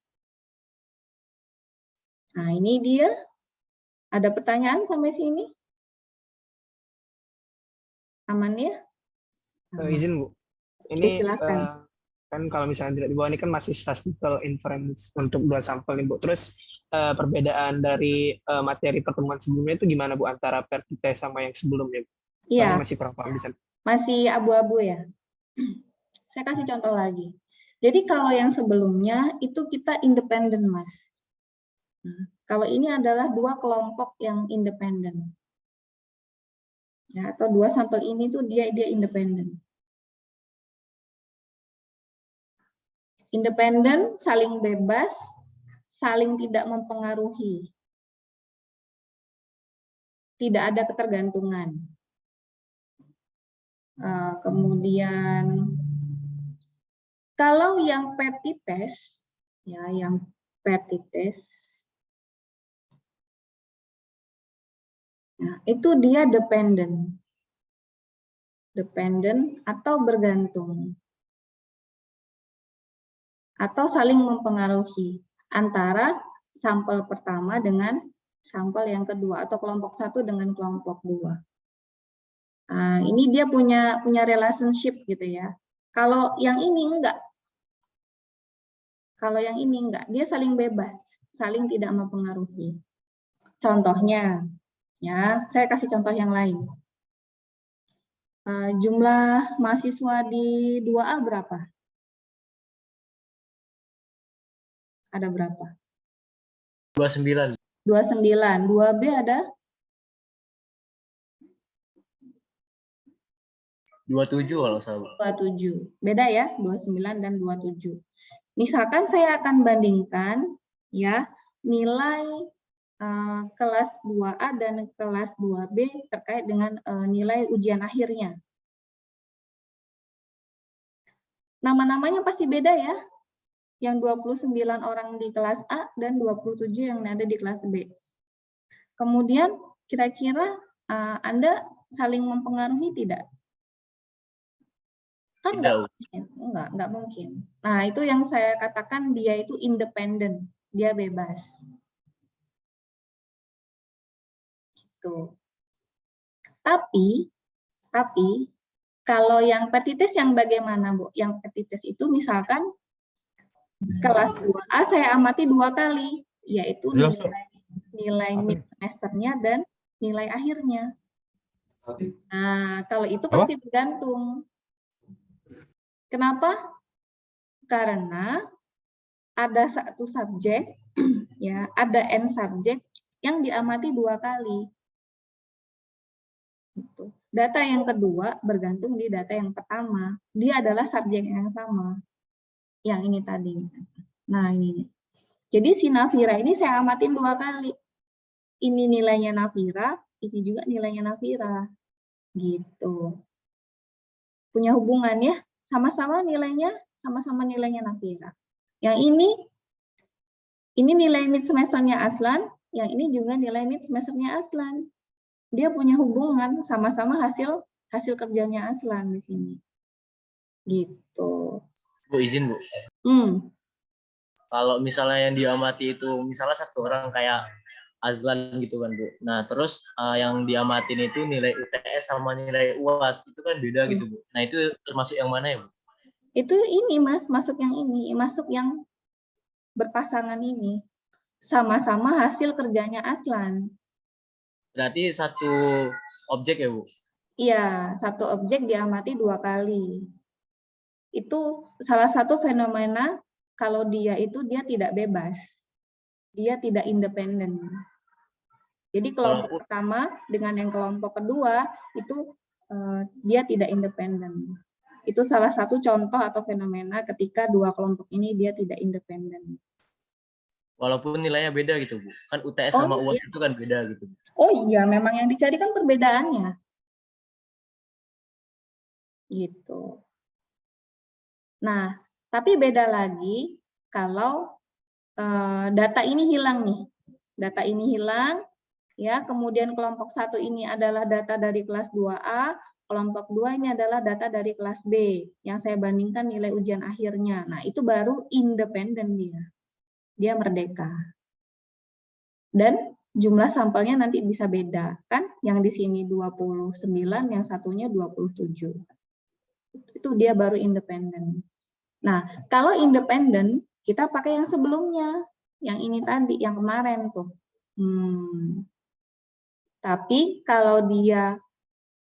Nah, ini dia. Ada pertanyaan sampai sini? Aman ya? Izin Bu, ini silakan. kan kalau misalnya tidak di bawah ini kan masih statistical inference untuk 2 sampel nih Bu. Terus perbedaan dari materi pertemuan sebelumnya itu gimana Bu antara PERTITES sama yang sebelumnya? Iya. Masih kurang paham di sana. Masih abu-abu ya. Saya kasih contoh lagi. Jadi kalau yang sebelumnya itu kita independen Mas. Nah, kalau ini adalah 2 kelompok yang independen. Ya, atau 2 sampel ini tuh dia independen. Independen, saling bebas, saling tidak mempengaruhi. Tidak ada ketergantungan. Kemudian kalau yang PERTITES, ya yang PERTITES, nah, itu dia dependen atau bergantung, atau saling mempengaruhi antara sampel pertama dengan sampel yang kedua, atau kelompok 1 dengan kelompok 2. Nah, ini dia punya relationship gitu ya. Kalau yang ini enggak. Kalau yang ini enggak, dia saling bebas, saling tidak mempengaruhi. Contohnya, ya, saya kasih contoh yang lain. Jumlah mahasiswa di 2A berapa? Ada berapa? 29. 29. 2B ada? 27 kalau salah. 27. Beda ya, 29 dan 27. Misalkan saya akan bandingkan ya nilai kelas 2A dan kelas 2B terkait dengan nilai ujian akhirnya. Nama-namanya pasti beda ya. Yang 29 orang di kelas A dan 27 yang ada di kelas B. Kemudian kira-kira Anda saling mempengaruhi tidak? Kan enggak mungkin. Nah, itu yang saya katakan dia itu independen, dia bebas. Gitu. Tapi kalau yang petites yang bagaimana, Bu? Yang petites itu misalkan kelas 2A saya amati 2 kali, yaitu nilai mid semesternya dan nilai akhirnya. Nah, kalau itu pasti tergantung. Kenapa? Karena ada satu subjek, ya, ada N subjek yang diamati 2 kali. Gitu. Data yang kedua bergantung di data yang pertama. Dia adalah subjek yang sama. Yang ini tadi. Nah, ini. Jadi si Nafira ini saya amatin 2 kali. Ini nilainya Nafira, ini juga nilainya Nafira. Gitu. Punya hubungan ya? Sama-sama nilainya Nafira. Yang ini nilai mid semesternya Aslan, yang ini juga nilai mid semesternya Aslan. Dia punya hubungan, sama-sama hasil kerjanya Aslan di sini. Gitu. Bu, izin Bu. Kalau misalnya yang diamati itu misalnya satu orang kayak Azlan gitu kan Bu. Nah terus yang diamatin itu nilai UTS sama nilai UAS itu kan beda gitu Bu. Nah itu termasuk yang mana ya Bu? Itu ini Mas, masuk yang ini, masuk yang berpasangan ini. Sama-sama hasil kerjanya Aslan. Berarti satu objek ya Bu? Iya, satu objek diamati 2 kali. Itu salah satu fenomena kalau dia tidak bebas. Dia tidak independen. Jadi kelompok pertama dengan yang kelompok kedua itu dia tidak independen. Itu salah satu contoh atau fenomena ketika 2 kelompok ini dia tidak independen. Walaupun nilainya beda gitu Bu. Kan UTS sama UAS itu kan beda gitu. Oh iya, memang yang dicari kan perbedaannya. Gitu. Nah, tapi beda lagi kalau data ini hilang nih. Data ini hilang, ya. Kemudian kelompok 1 ini adalah data dari kelas 2A, kelompok 2 ini adalah data dari kelas B, yang saya bandingkan nilai ujian akhirnya. Nah, itu baru independen dia. Dia merdeka. Dan jumlah sampelnya nanti bisa beda, kan? Yang di sini 29, yang satunya 27. Itu dia baru independen. Nah, kalau independen, kita pakai yang sebelumnya. Yang ini tadi, yang kemarin tuh. Tapi kalau dia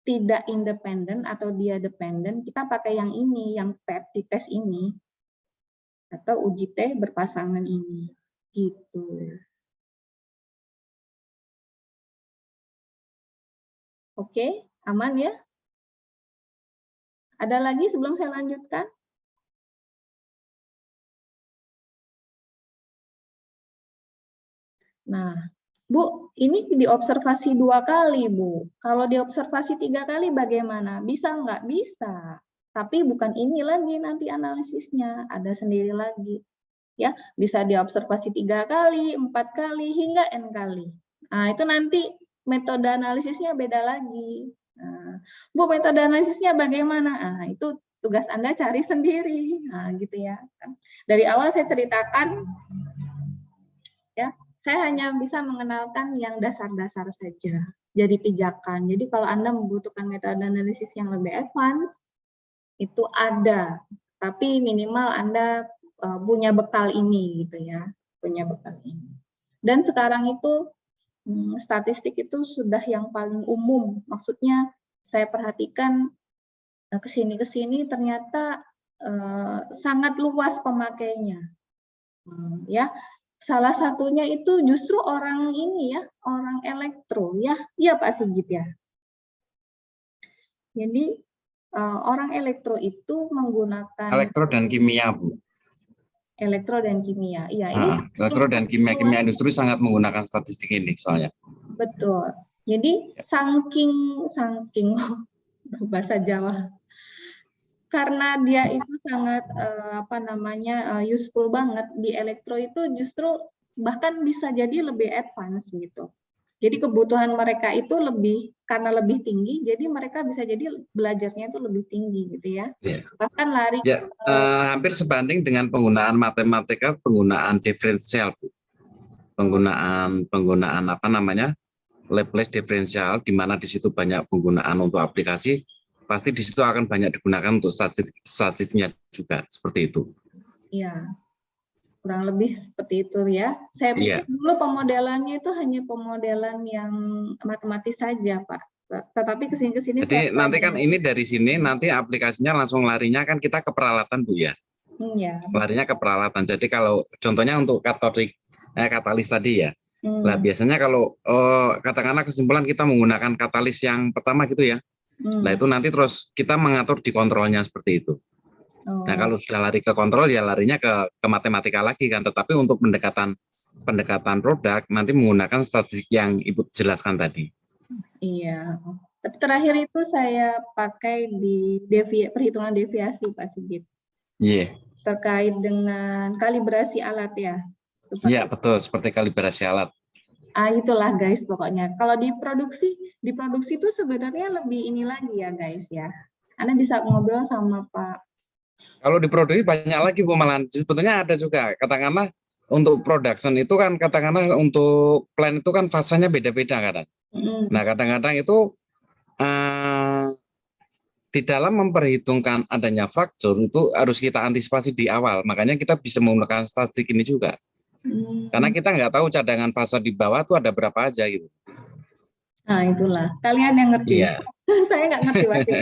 tidak independen atau dia dependen, kita pakai yang ini, yang PEPT test ini. Atau uji T berpasangan ini. Gitu. Oke, aman ya? Ada lagi sebelum saya lanjutkan? Nah, Bu, ini diobservasi 2 kali, Bu. Kalau diobservasi 3 kali bagaimana? Bisa nggak? Bisa. Tapi bukan ini lagi nanti analisisnya, ada sendiri lagi. Ya, bisa diobservasi 3 kali, 4 kali, hingga N kali. Nah, itu nanti metode analisisnya beda lagi. Nah, Bu, metode analisisnya bagaimana? Nah, itu tugas Anda cari sendiri. Nah, gitu ya. Dari awal saya ceritakan, ya, saya hanya bisa mengenalkan yang dasar-dasar saja. Jadi pijakan. Jadi kalau Anda membutuhkan metode analisis yang lebih advance, itu ada. Tapi minimal Anda punya bekal ini, gitu ya. Punya bekal ini. Dan sekarang itu statistik itu sudah yang paling umum. Maksudnya saya perhatikan kesini ternyata sangat luas pemakainya. Ya, salah satunya itu justru orang ini ya, orang elektro ya, iya Pak Sigit ya. Jadi orang elektro itu menggunakan elektro dan kimia, Bu. Elektro dan kimia, iya. Ini elektro dan kimia industri sangat menggunakan statistik ini soalnya. Betul. Jadi saking bahasa Jawa, karena dia itu sangat useful banget di elektro itu, justru bahkan bisa jadi lebih advance gitu. Jadi kebutuhan mereka itu karena lebih tinggi, jadi mereka bisa jadi belajarnya itu lebih tinggi gitu ya. Iya. Bahkan lari Ya, hampir sebanding dengan penggunaan matematika, penggunaan diferensial, Bu. Penggunaan apa namanya, Laplace diferensial, di mana di situ banyak penggunaan untuk aplikasi, pasti di situ akan banyak digunakan untuk statistiknya juga, seperti itu. Iya, kurang lebih seperti itu ya. Saya pikir dulu pemodelannya itu hanya pemodelan yang matematis saja, Pak. Tetapi kesini-kesini. Jadi nanti kan ini dari sini, nanti aplikasinya langsung larinya kan kita ke peralatan, Bu ya. Iya. Larinya ke peralatan. Jadi kalau contohnya untuk katalis tadi ya. Nah biasanya kalau katakanlah kesimpulan kita menggunakan katalis yang pertama gitu ya. Nah itu nanti terus kita mengatur di kontrolnya seperti itu. Nah kalau sudah lari ke kontrol ya larinya ke matematika lagi kan. Tetapi untuk pendekatan produk nanti menggunakan statistik yang Ibu jelaskan tadi. Iya. Tapi terakhir itu saya pakai di perhitungan deviasi, Pak Sigit. Iya. Terkait dengan kalibrasi alat ya. Iya betul, seperti kalibrasi alat. Itulah guys pokoknya. Kalau diproduksi itu sebenarnya lebih ini lagi ya guys ya. Anda bisa ngobrol sama Pak. Kalau diproduksi banyak lagi Bu malahan. Sebetulnya ada juga. Katakanlah untuk production itu kan katakanlah untuk plan itu kan fasanya beda-beda kadang. Nah kadang-kadang itu di dalam memperhitungkan adanya faktor itu harus kita antisipasi di awal. Makanya kita bisa menggunakan statistik ini juga. Karena kita nggak tahu cadangan fase di bawah itu ada berapa aja gitu. Nah itulah, kalian yang ngerti. Iya. Saya nggak ngerti pasti.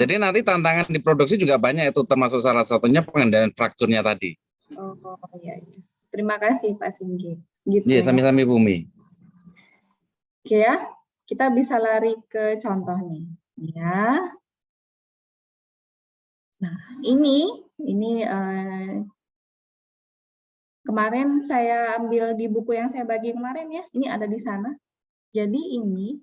Jadi nanti tantangan di produksi juga banyak, itu termasuk salah satunya pengendalian frakturnya tadi. Oh iya. Terima kasih Pak Singgih. Gitu. Iya, sami-sami Bumi. Oke ya, kita bisa lari ke contoh nih. Ya. Nah ini kemarin saya ambil di buku yang saya bagi kemarin ya, ini ada di sana. Jadi ini,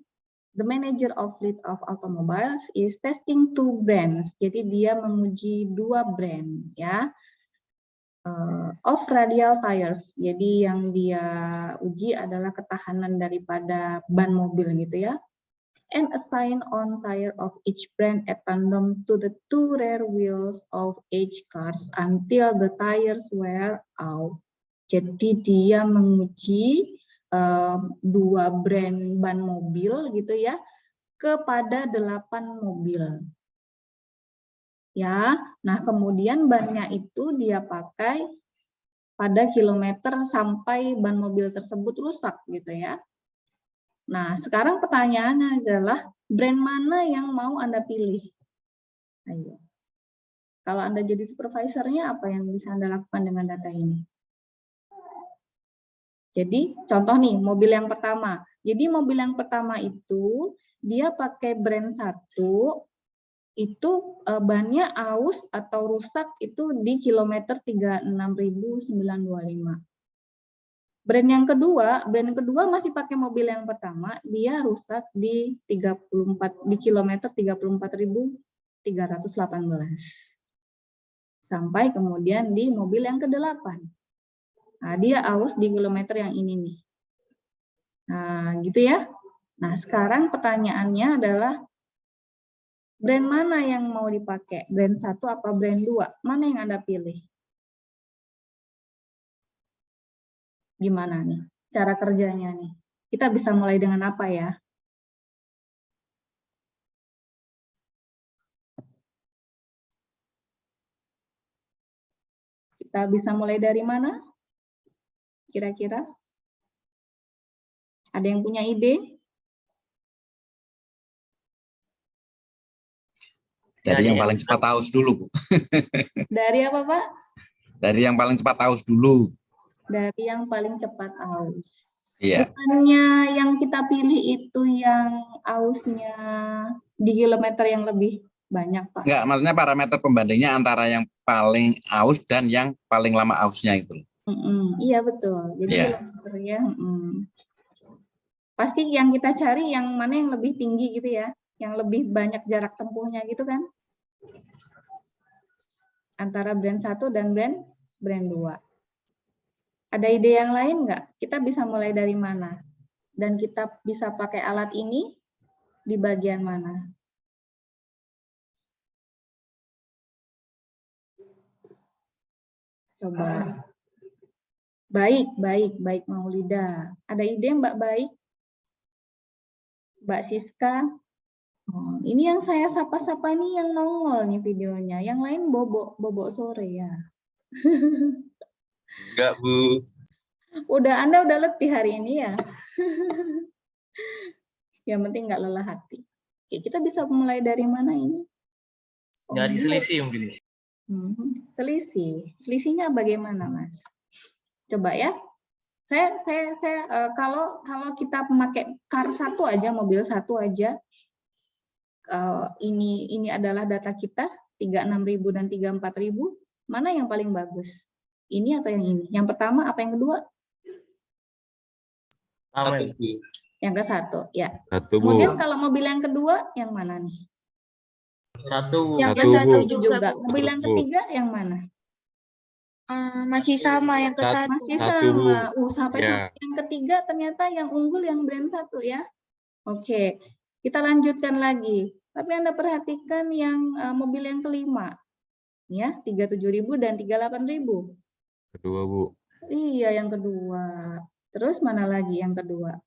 the manager of fleet of automobiles is testing 2 brands. Jadi dia menguji 2 brand ya, of radial tires. Jadi yang dia uji adalah ketahanan daripada ban mobil gitu ya. And assign on tire of each brand at random to the 2 rear wheels of each cars until the tires wear out. Jadi dia menguji 2 brand ban mobil gitu ya kepada 8 mobil. Ya, nah kemudian bannya itu dia pakai pada kilometer sampai ban mobil tersebut rusak gitu ya. Nah, sekarang pertanyaannya adalah brand mana yang mau Anda pilih? Ayo. Kalau Anda jadi supervisornya, apa yang bisa Anda lakukan dengan data ini? Jadi contoh nih mobil yang pertama. Jadi mobil yang pertama itu dia pakai brand 1, itu bannya aus atau rusak itu di kilometer 36.925. Brand kedua masih pakai mobil yang pertama, dia rusak di kilometer 34.318. Sampai kemudian di mobil yang ke-8. Nah, dia aus di kilometer yang ini nih. Nah, gitu ya. Nah, sekarang pertanyaannya adalah brand mana yang mau dipakai? Brand 1 apa brand 2? Mana yang Anda pilih? Gimana nih cara kerjanya nih? Kita bisa mulai dengan apa ya? Kita bisa mulai dari mana? Kira-kira? Ada yang punya ide? Dari yang paling cepat aus dulu, Bu. Dari apa, Pak? Dari yang paling cepat aus dulu. Dari yang paling cepat aus. Iya. Bukannya yang kita pilih itu yang ausnya di kilometer yang lebih banyak, Pak? Enggak, maksudnya parameter pembandingnya antara yang paling aus dan yang paling lama ausnya itu. Iya betul. Jadi kilometernya pasti yang kita cari yang mana yang lebih tinggi gitu ya, yang lebih banyak jarak tempuhnya gitu kan? antara brand 1 dan brand 2. Ada ide yang lain nggak? Kita bisa mulai dari mana? Dan kita bisa pakai alat ini di bagian mana? Coba. Baik Maulida. Ada ide Mbak Baik? Mbak Siska? Oh, ini yang saya sapa-sapa nih yang nongol nih videonya. Yang lain bobok sore ya. Enggak, Bu. Anda udah letih hari ini ya. Yang penting nggak lelah hati. Oke, kita bisa mulai dari mana ini? Nyari selisih mungkin. Selisihnya bagaimana, Mas? Coba ya. Saya kalau kita memakai car 1 aja, mobil 1 aja, ini adalah data kita 36.000 dan 34.000, mana yang paling bagus? Ini atau yang ini? Yang pertama apa yang kedua? Aman. Yang ke 1, ya. 1, Bu. Kemudian kalau mobil yang kedua yang mana nih? 1, Bu. Yang ke 1 Bu. juga, Bu. Mobil yang ketiga yang mana? Masih sama yang ke 1. Masih 1, Bu. sama. Sampai Ya. yang ketiga ternyata yang unggul yang brand 1 ya. Oke, kita lanjutkan lagi. Tapi Anda perhatikan yang mobil yang kelima. Ya, 37.000 dan 38.000. Kedua, Bu. Iya, yang kedua. Terus mana lagi yang kedua?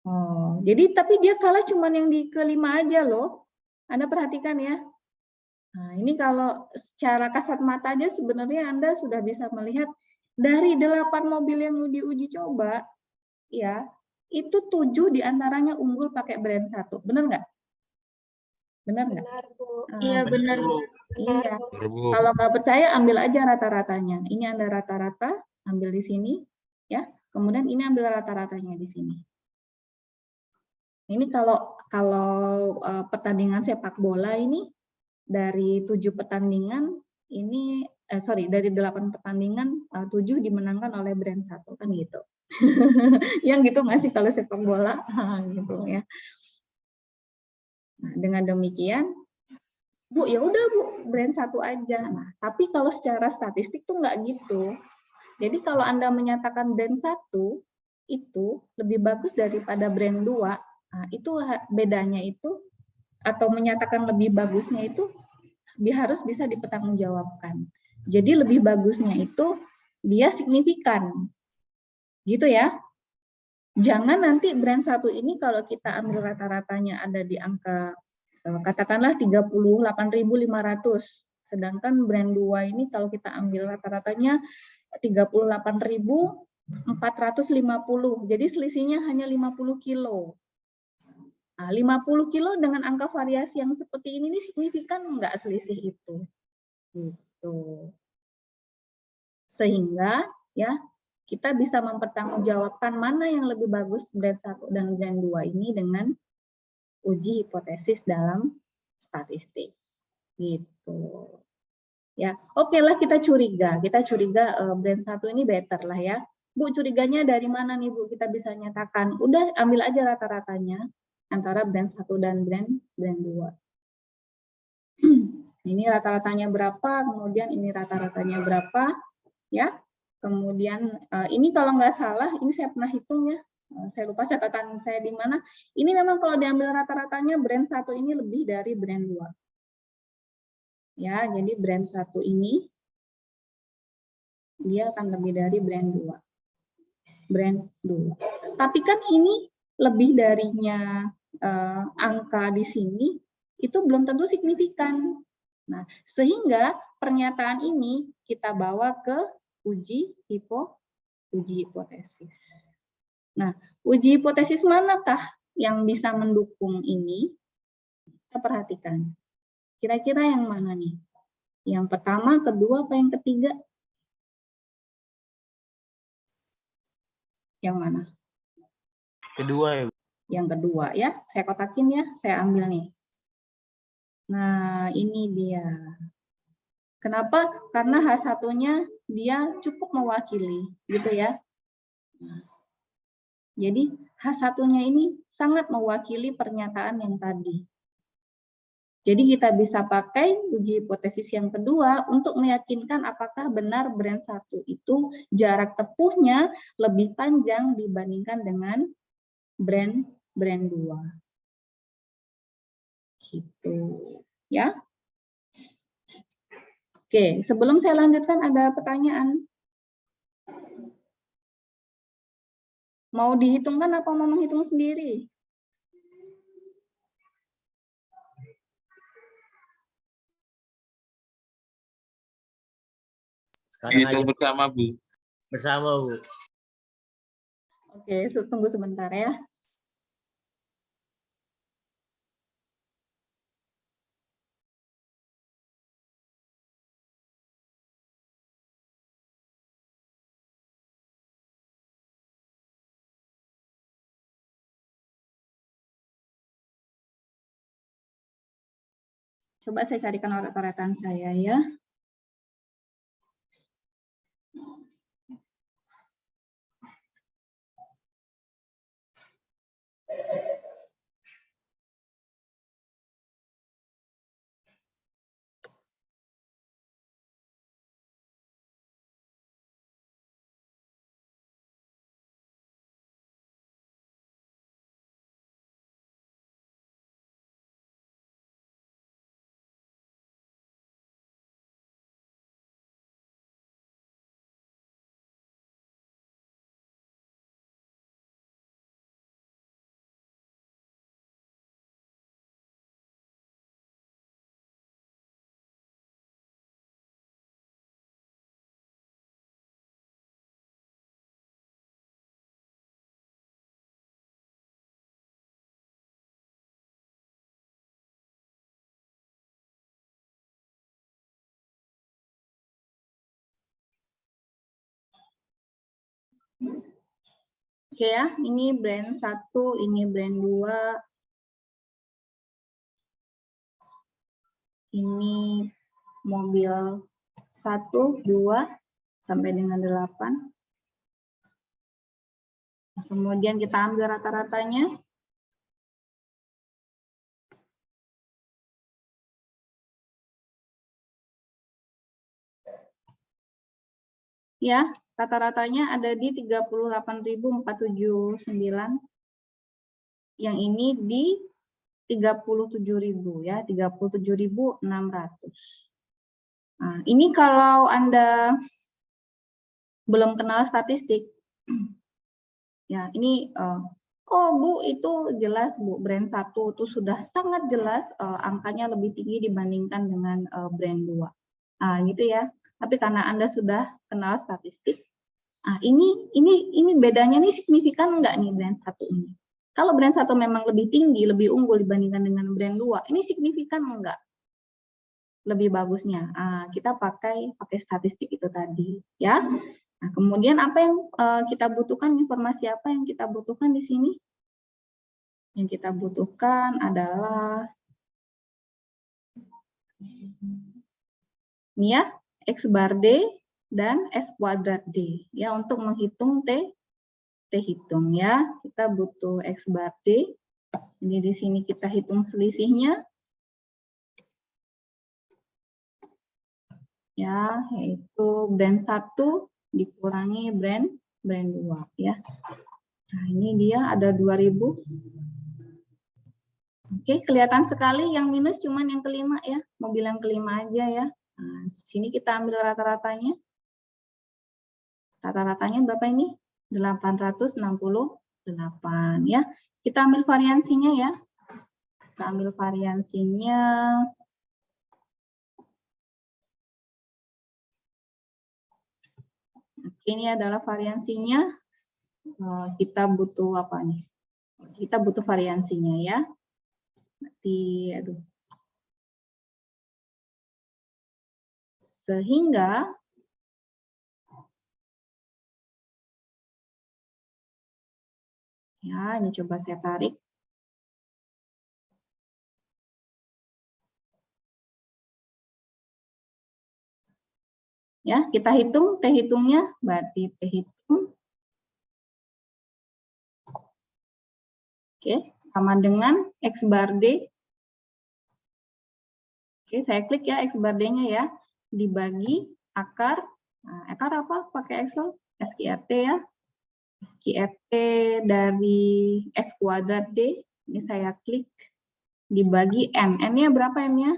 Oh, jadi tapi dia kalah cuman yang di kelima aja loh. Anda perhatikan ya. Nah, ini kalau secara kasat mata aja sebenarnya Anda sudah bisa melihat dari 8 mobil yang diuji coba, ya, itu 7 diantaranya unggul pakai brand 1. Benar nggak? Benar nggak? Benar, Bu. Iya, benar, Bu. Iya. Benar, Bu. Kalau nggak percaya, ambil aja rata-ratanya. Ini Anda rata-rata, ambil di sini, ya. Kemudian ini ambil rata-ratanya di sini. Ini kalau pertandingan sepak bola ini dari 7 pertandingan ini dari 8 pertandingan 7 dimenangkan oleh brand 1 kan gitu. Yang gitu nggak sih kalau sepak bola gitu ya. Nah, dengan demikian, Bu, ya udah Bu, brand 1 aja. Nah, tapi kalau secara statistik tuh nggak gitu. Jadi kalau Anda menyatakan brand 1 itu lebih bagus daripada brand 2, nah, itu bedanya itu atau menyatakan lebih bagusnya itu harus bisa dipertanggungjawabkan. Jadi lebih bagusnya itu dia signifikan. Gitu ya. Jangan nanti brand 1 ini kalau kita ambil rata-ratanya ada di angka katakanlah 38.500. Sedangkan brand 2 ini kalau kita ambil rata-ratanya 38.450. Jadi selisihnya hanya 50 kilo. Nah, 50 kilo dengan angka variasi yang seperti ini signifikan enggak selisih itu? Gitu. Sehingga ya kita bisa mempertanggungjawabkan mana yang lebih bagus brand 1 dan brand 2 ini dengan uji hipotesis dalam statistik. Gitu. Ya, oke lah kita curiga brand 1 ini better lah ya. Bu, curiganya dari mana nih Bu? Kita bisa nyatakan, udah ambil aja rata-ratanya antara brand 1 dan brand 2. Ini rata-ratanya berapa, kemudian ini rata-ratanya berapa, ya. Kemudian ini kalau nggak salah, ini saya pernah hitung ya, saya lupa catatan saya di mana. Ini memang kalau diambil rata-ratanya brand 1 ini lebih dari brand 2. Ya, jadi brand 1 ini dia akan lebih dari brand 2. Brand 2. Tapi kan ini lebih darinya angka di sini itu belum tentu signifikan. Nah, sehingga pernyataan ini kita bawa ke uji hipotesis. Nah, uji hipotesis manakah yang bisa mendukung ini? Kita perhatikan. Kira-kira yang mana nih? Yang pertama, kedua, apa yang ketiga? Yang mana? Kedua ya. Yang kedua ya, saya kotakin ya, saya ambil nih. Nah, ini dia. Kenapa? Karena H1-nya dia cukup mewakili, gitu ya. Nah, jadi H1-nya ini sangat mewakili pernyataan yang tadi. Jadi kita bisa pakai uji hipotesis yang kedua untuk meyakinkan apakah benar brand 1 itu jarak tempuhnya lebih panjang dibandingkan dengan brand 2. Gitu. Ya. Oke, sebelum saya lanjutkan ada pertanyaan. Mau dihitungkan apa mau menghitung sendiri? Sekarang Hitung aja bersama, Bu. bersama, Bu. Oke, tunggu sebentar ya. Coba saya carikan coretan saya ya. Oke ya, ini brand 1, ini brand 2. Ini mobil 1, 2, sampai dengan 8. Kemudian kita ambil rata-ratanya. Ya, rata-ratanya ada di 38.479. Yang ini di 37.000 ya, 37.600. Nah, ini kalau Anda belum kenal statistik, ya ini, oh Bu itu jelas Bu, brand 1 itu sudah sangat jelas angkanya lebih tinggi dibandingkan dengan brand 2. Nah, gitu ya. Tapi karena Anda sudah kenal statistik, nah ini bedanya nih signifikan enggak nih brand 1 ini? Kalau brand 1 memang lebih tinggi, lebih unggul dibandingkan dengan brand 2, ini signifikan enggak? Lebih bagusnya. Kita pakai statistik itu tadi, ya. Nah, kemudian apa yang kita butuhkan, informasi apa yang kita butuhkan di sini? Yang kita butuhkan adalah ini ya, X bar D dan S kuadrat D, ya, untuk menghitung T hitung ya. Kita butuh X bar D. Ini di sini kita hitung selisihnya. Ya, yaitu brand 1 dikurangi brand 2 ya. Nah, ini dia ada 2000. Oke, kelihatan sekali yang minus cuman yang kelima ya, mobil yang kelima aja ya. Nah, sini kita ambil rata-ratanya. Rata-ratanya berapa ini? 868 ya. Kita ambil variansinya ya. Kita ambil variansinya. Ini adalah variansinya. Kita butuh apa nih? Kita butuh variansinya ya. Nanti, aduh. Sehingga ya, ini coba saya tarik. Ya, kita hitung T hitungnya, berarti T hitung. Oke, sama dengan X bar D Oke, saya klik ya X bar D-nya ya. Dibagi akar. Nah, akar apa? Pakai Excel? SQRT ya. SQRT dari X kuadrat D. Ini saya klik. Dibagi N. N-nya berapa N-nya?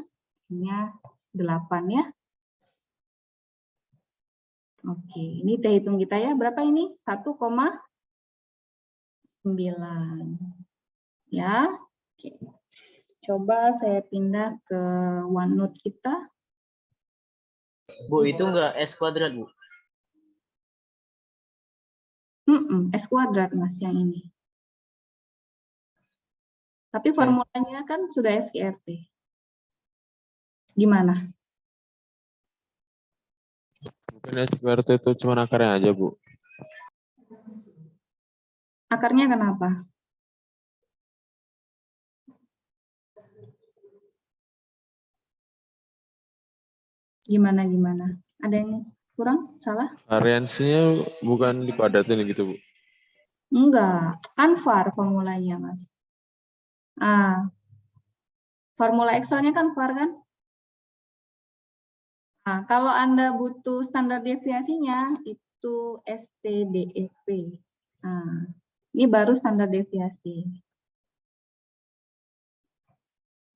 N-nya 8 ya. Oke, ini T hitung kita ya. Berapa ini? 1,9. Ya. Oke. Coba saya pindah ke OneNote kita. Bu, itu enggak S kuadrat, Bu? S kuadrat, Mas, yang ini. Tapi formulanya kan sudah SQRT. Gimana? Bukan SQRT itu cuma akarnya aja, Bu. Akarnya kenapa? Gimana? Ada yang kurang? Salah? Variansinya bukan dipadatin gitu, Bu. Enggak, kan VAR formulanya, Mas. Formula Excel-nya kan VAR kan? Nah, kalau Anda butuh standar deviasinya, itu STDEV. Nah, ini baru standar deviasi.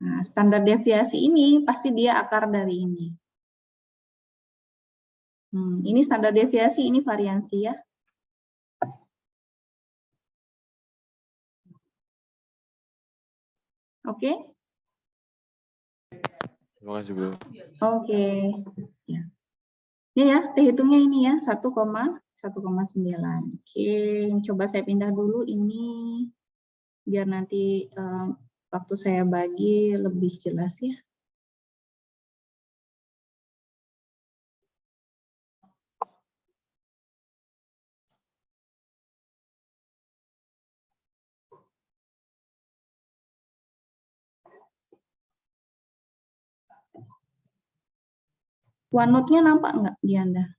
Nah, standar deviasi ini pasti dia akar dari ini. Ini standar deviasi, ini variansi ya. Oke? Terima kasih, Bu. Oke. Ya. Ya, T hitungnya ini ya, 1,9. Oke, coba saya pindah dulu ini, biar nanti waktu saya bagi lebih jelas ya. OneNote-nya nampak nggak di Anda?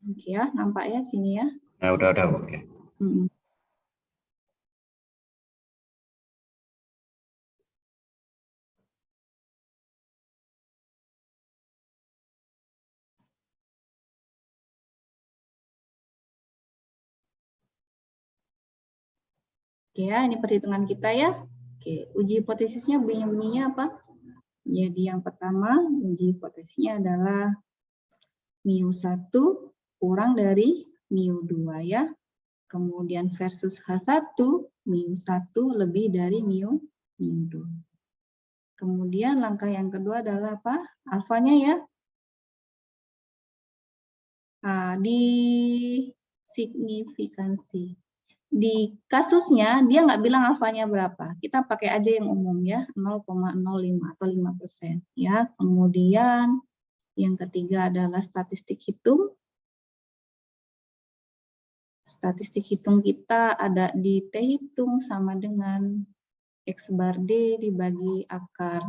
Oke ya, nampak ya sini ya. Nah, udah oke. Oke ya, ini perhitungan kita ya. Oke, uji hipotesisnya bunyinya apa? Jadi yang pertama, uji hipotesisnya adalah μ1 kurang dari μ2 ya. Kemudian versus H1, μ1 lebih dari μ2. Kemudian langkah yang kedua adalah apa? Alfanya ya. Nah, di signifikansi. Di kasusnya dia nggak bilang alfanya berapa. Kita pakai aja yang umum ya, 0,05 atau 5% ya. Kemudian yang ketiga adalah statistik hitung. Statistik hitung kita ada di T hitung sama dengan X bar D dibagi akar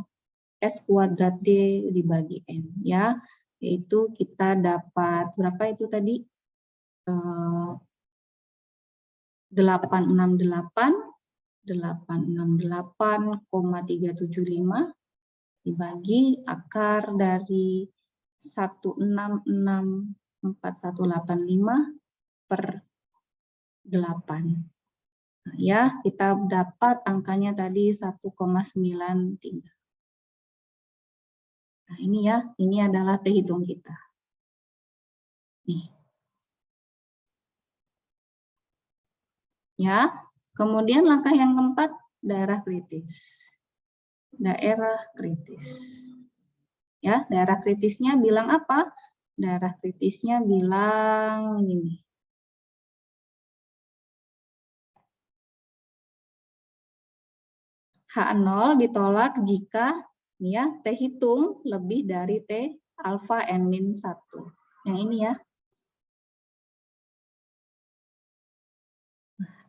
S kuadrat D dibagi N ya. Yaitu kita dapat berapa itu tadi? 868,375 dibagi akar dari 1664185 per 8. Nah, ya, kita dapat angkanya tadi 1,93. Nah, ini ya, ini adalah T hitung kita. Nih. Ya, kemudian langkah yang keempat, daerah kritis. Daerah kritis. Ya, daerah kritisnya bilang apa? Daerah kritisnya bilang ini. H0 ditolak jika ya T hitung lebih dari T alfa N min 1. Yang ini ya.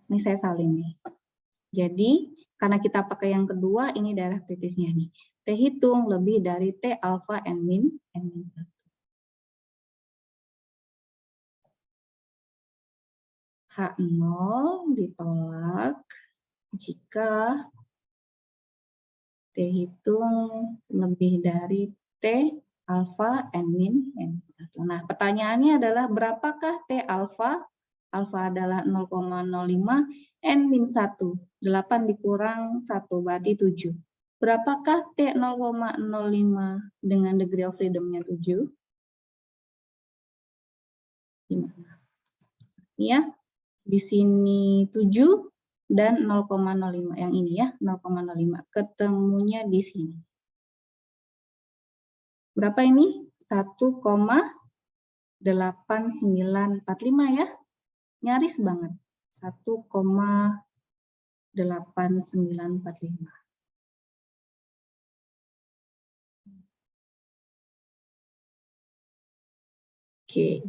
Ini saya salin nih. Jadi, karena kita pakai yang kedua, ini daerah kritisnya nih. T hitung lebih dari T alfa N min 1. H0 ditolak jika T hitung lebih dari T alfa N min N1. Nah, pertanyaannya adalah berapakah T alfa? Alfa adalah 0,05, N min 1. 8 dikurang 1 berarti 7. Berapakah T 0,05 dengan degree of freedom-nya 7? Gimana? Ya, di sini 7 dan 0,05 yang ini ya, 0,05 ketemunya di sini. Berapa ini? 1,8945 ya. Nyaris banget. 1,8945. Oke.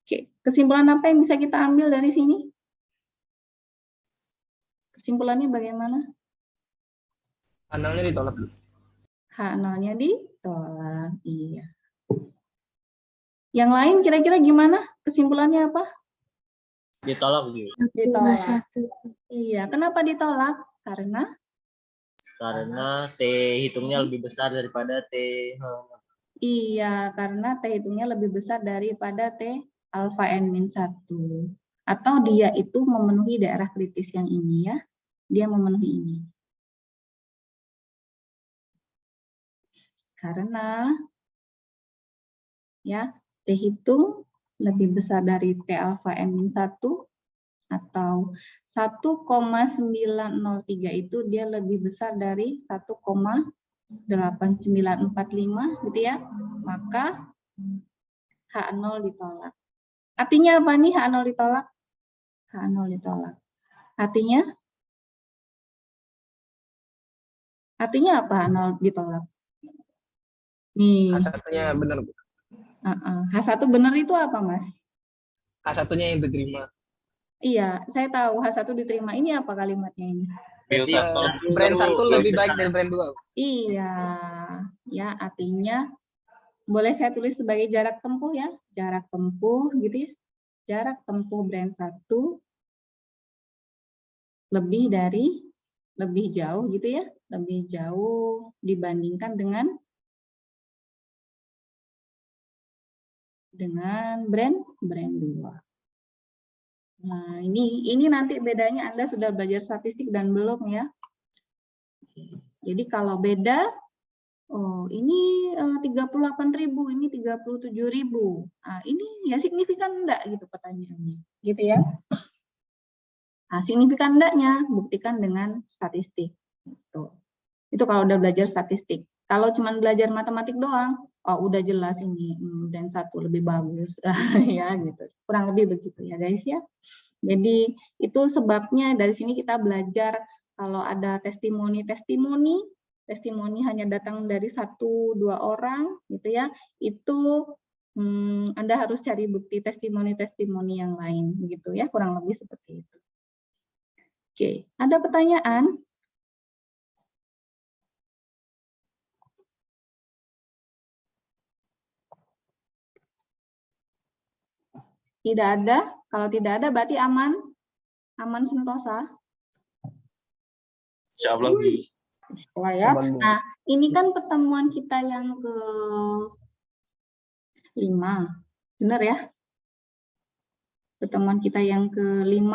Oke, kesimpulan apa yang bisa kita ambil dari sini? Kesimpulannya bagaimana? H0-nya ditolak. H0-nya ditolak, iya. Yang lain kira-kira gimana? Kesimpulannya apa? Ditolak, Bu. Ditolak. Iya, kenapa ditolak? Karena Karena T hitungnya lebih besar daripada T. iya, karena T hitungnya lebih besar daripada T alfa N min 1. Atau dia itu memenuhi daerah kritis yang ini ya. Dia memenuhi ini. Karena ya T hitung lebih besar dari T alfa N min 1 atau 1,903 itu dia lebih besar dari 1,8945 gitu ya. Maka H0 ditolak. Artinya apa nih H0 ditolak? H0 ditolak. Artinya apa H0 ditolak? Nih. H1-nya benar. H1 benar itu apa, Mas? H1-nya yang diterima. Iya, saya tahu H1 diterima. Ini apa kalimatnya ini? Brand 1 lebih baik dari brand 2. Iya, ya artinya boleh saya tulis sebagai jarak tempuh ya, jarak tempuh gitu ya. Jarak tempuh brand 1 lebih jauh gitu ya, lebih jauh dibandingkan dengan brand 2. Nah, ini nanti bedanya Anda sudah belajar statistik dan belum ya. Jadi kalau beda, oh ini 38.000, ini 37.000. Nah, ini ya signifikan enggak gitu pertanyaannya. Gitu ya. Nah, signifikan enggaknya buktikan dengan statistik. Gitu. Itu kalau udah belajar statistik. Kalau cuma belajar matematik doang, oh udah jelas ini brand 1 lebih bagus ya gitu. Kurang lebih begitu ya guys ya. Jadi itu sebabnya dari sini kita belajar kalau ada testimoni hanya datang dari 1-2 orang gitu ya. Itu Anda harus cari bukti testimoni yang lain gitu ya, kurang lebih seperti itu. Oke, ada pertanyaan? Tidak ada. Kalau tidak ada berarti aman. Aman sentosa. Insyaallah. Ya. Nah, ini kan pertemuan kita yang ke-5. Benar ya? Pertemuan kita yang ke-5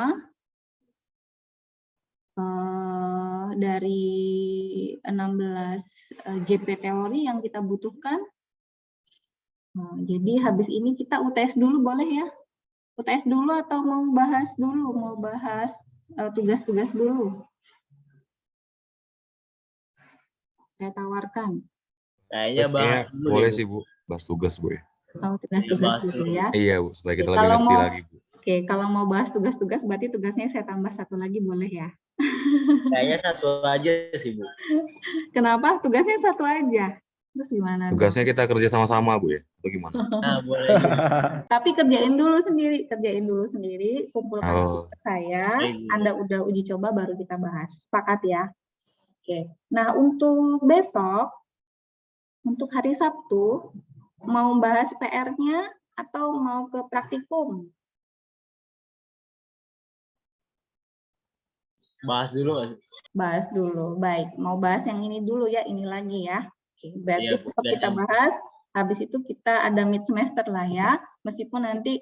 dari 16 JP teori yang kita butuhkan. Nah, jadi habis ini kita UTS dulu boleh ya? UTS dulu atau mau bahas tugas-tugas dulu? Saya tawarkan. Kayaknya boleh sih Bu, bahas tugas Bu ya. Oh, tugas-tugas dulu ya. Iya Bu, supaya kita lebih ngerti lagi Bu. Oke, kalau mau bahas tugas-tugas berarti tugasnya saya tambah 1 lagi boleh ya? Kayaknya 1 aja sih Bu. Kenapa? Tugasnya 1 aja. Terus gimana? Tugasnya kita kerja sama-sama Bu ya, atau gimana? Nah, boleh. Tapi kerjain dulu sendiri, kumpulkan ke saya, Anda udah uji coba baru kita bahas. Sepakat ya? Oke. Nah, untuk besok, untuk hari Sabtu, mau bahas PR-nya atau mau ke praktikum? Bahas dulu nggak sih? Bahas dulu. Baik, mau bahas yang ini dulu ya, ini lagi ya. Oke, berarti Iya, Bu. besok kita bahas, habis itu kita ada mid semester lah ya, meskipun nanti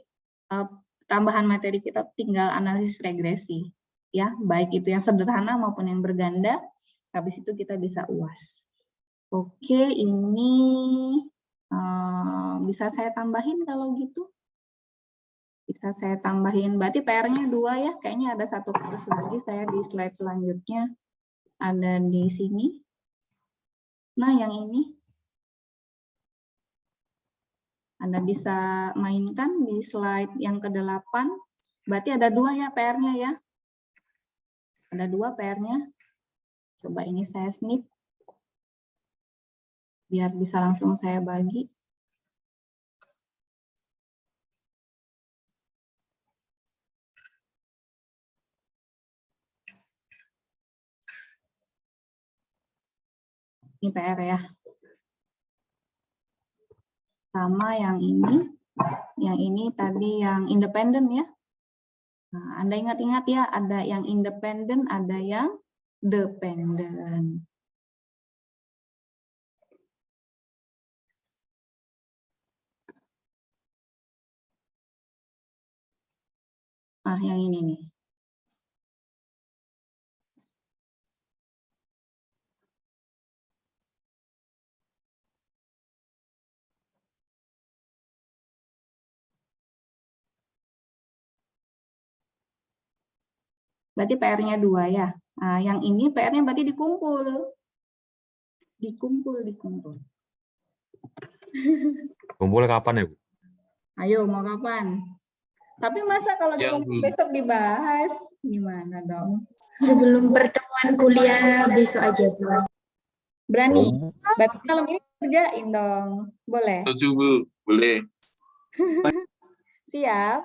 tambahan materi kita tinggal analisis regresi. Ya, baik itu yang sederhana maupun yang berganda, habis itu kita bisa UAS. Oke, ini bisa saya tambahin kalau gitu? Bisa saya tambahin, berarti PR-nya 2 ya, kayaknya ada 1 kasus lagi saya di slide selanjutnya, ada di sini. Nah, yang ini, Anda bisa mainkan di slide yang ke-8, berarti ada 2 ya PR-nya ya. Ada 2 PR-nya, coba ini saya snip, biar bisa langsung saya bagi. Ini PR ya. Sama yang ini tadi yang independen ya. Nah, Anda ingat-ingat ya, ada yang independen, ada yang dependen. Nah, yang ini nih. Berarti PR-nya 2 ya. Nah, yang ini PR-nya berarti dikumpul. Dikumpul. Kumpulnya kapan ya, Bu? Ayo, mau kapan? Tapi masa kalau besok dibahas, gimana dong? Sebelum pertemuan kuliah besok aja, Bu. Berani? Berarti kalau ini kerjain dong. Boleh? Setuju, Bu. Boleh. Siap?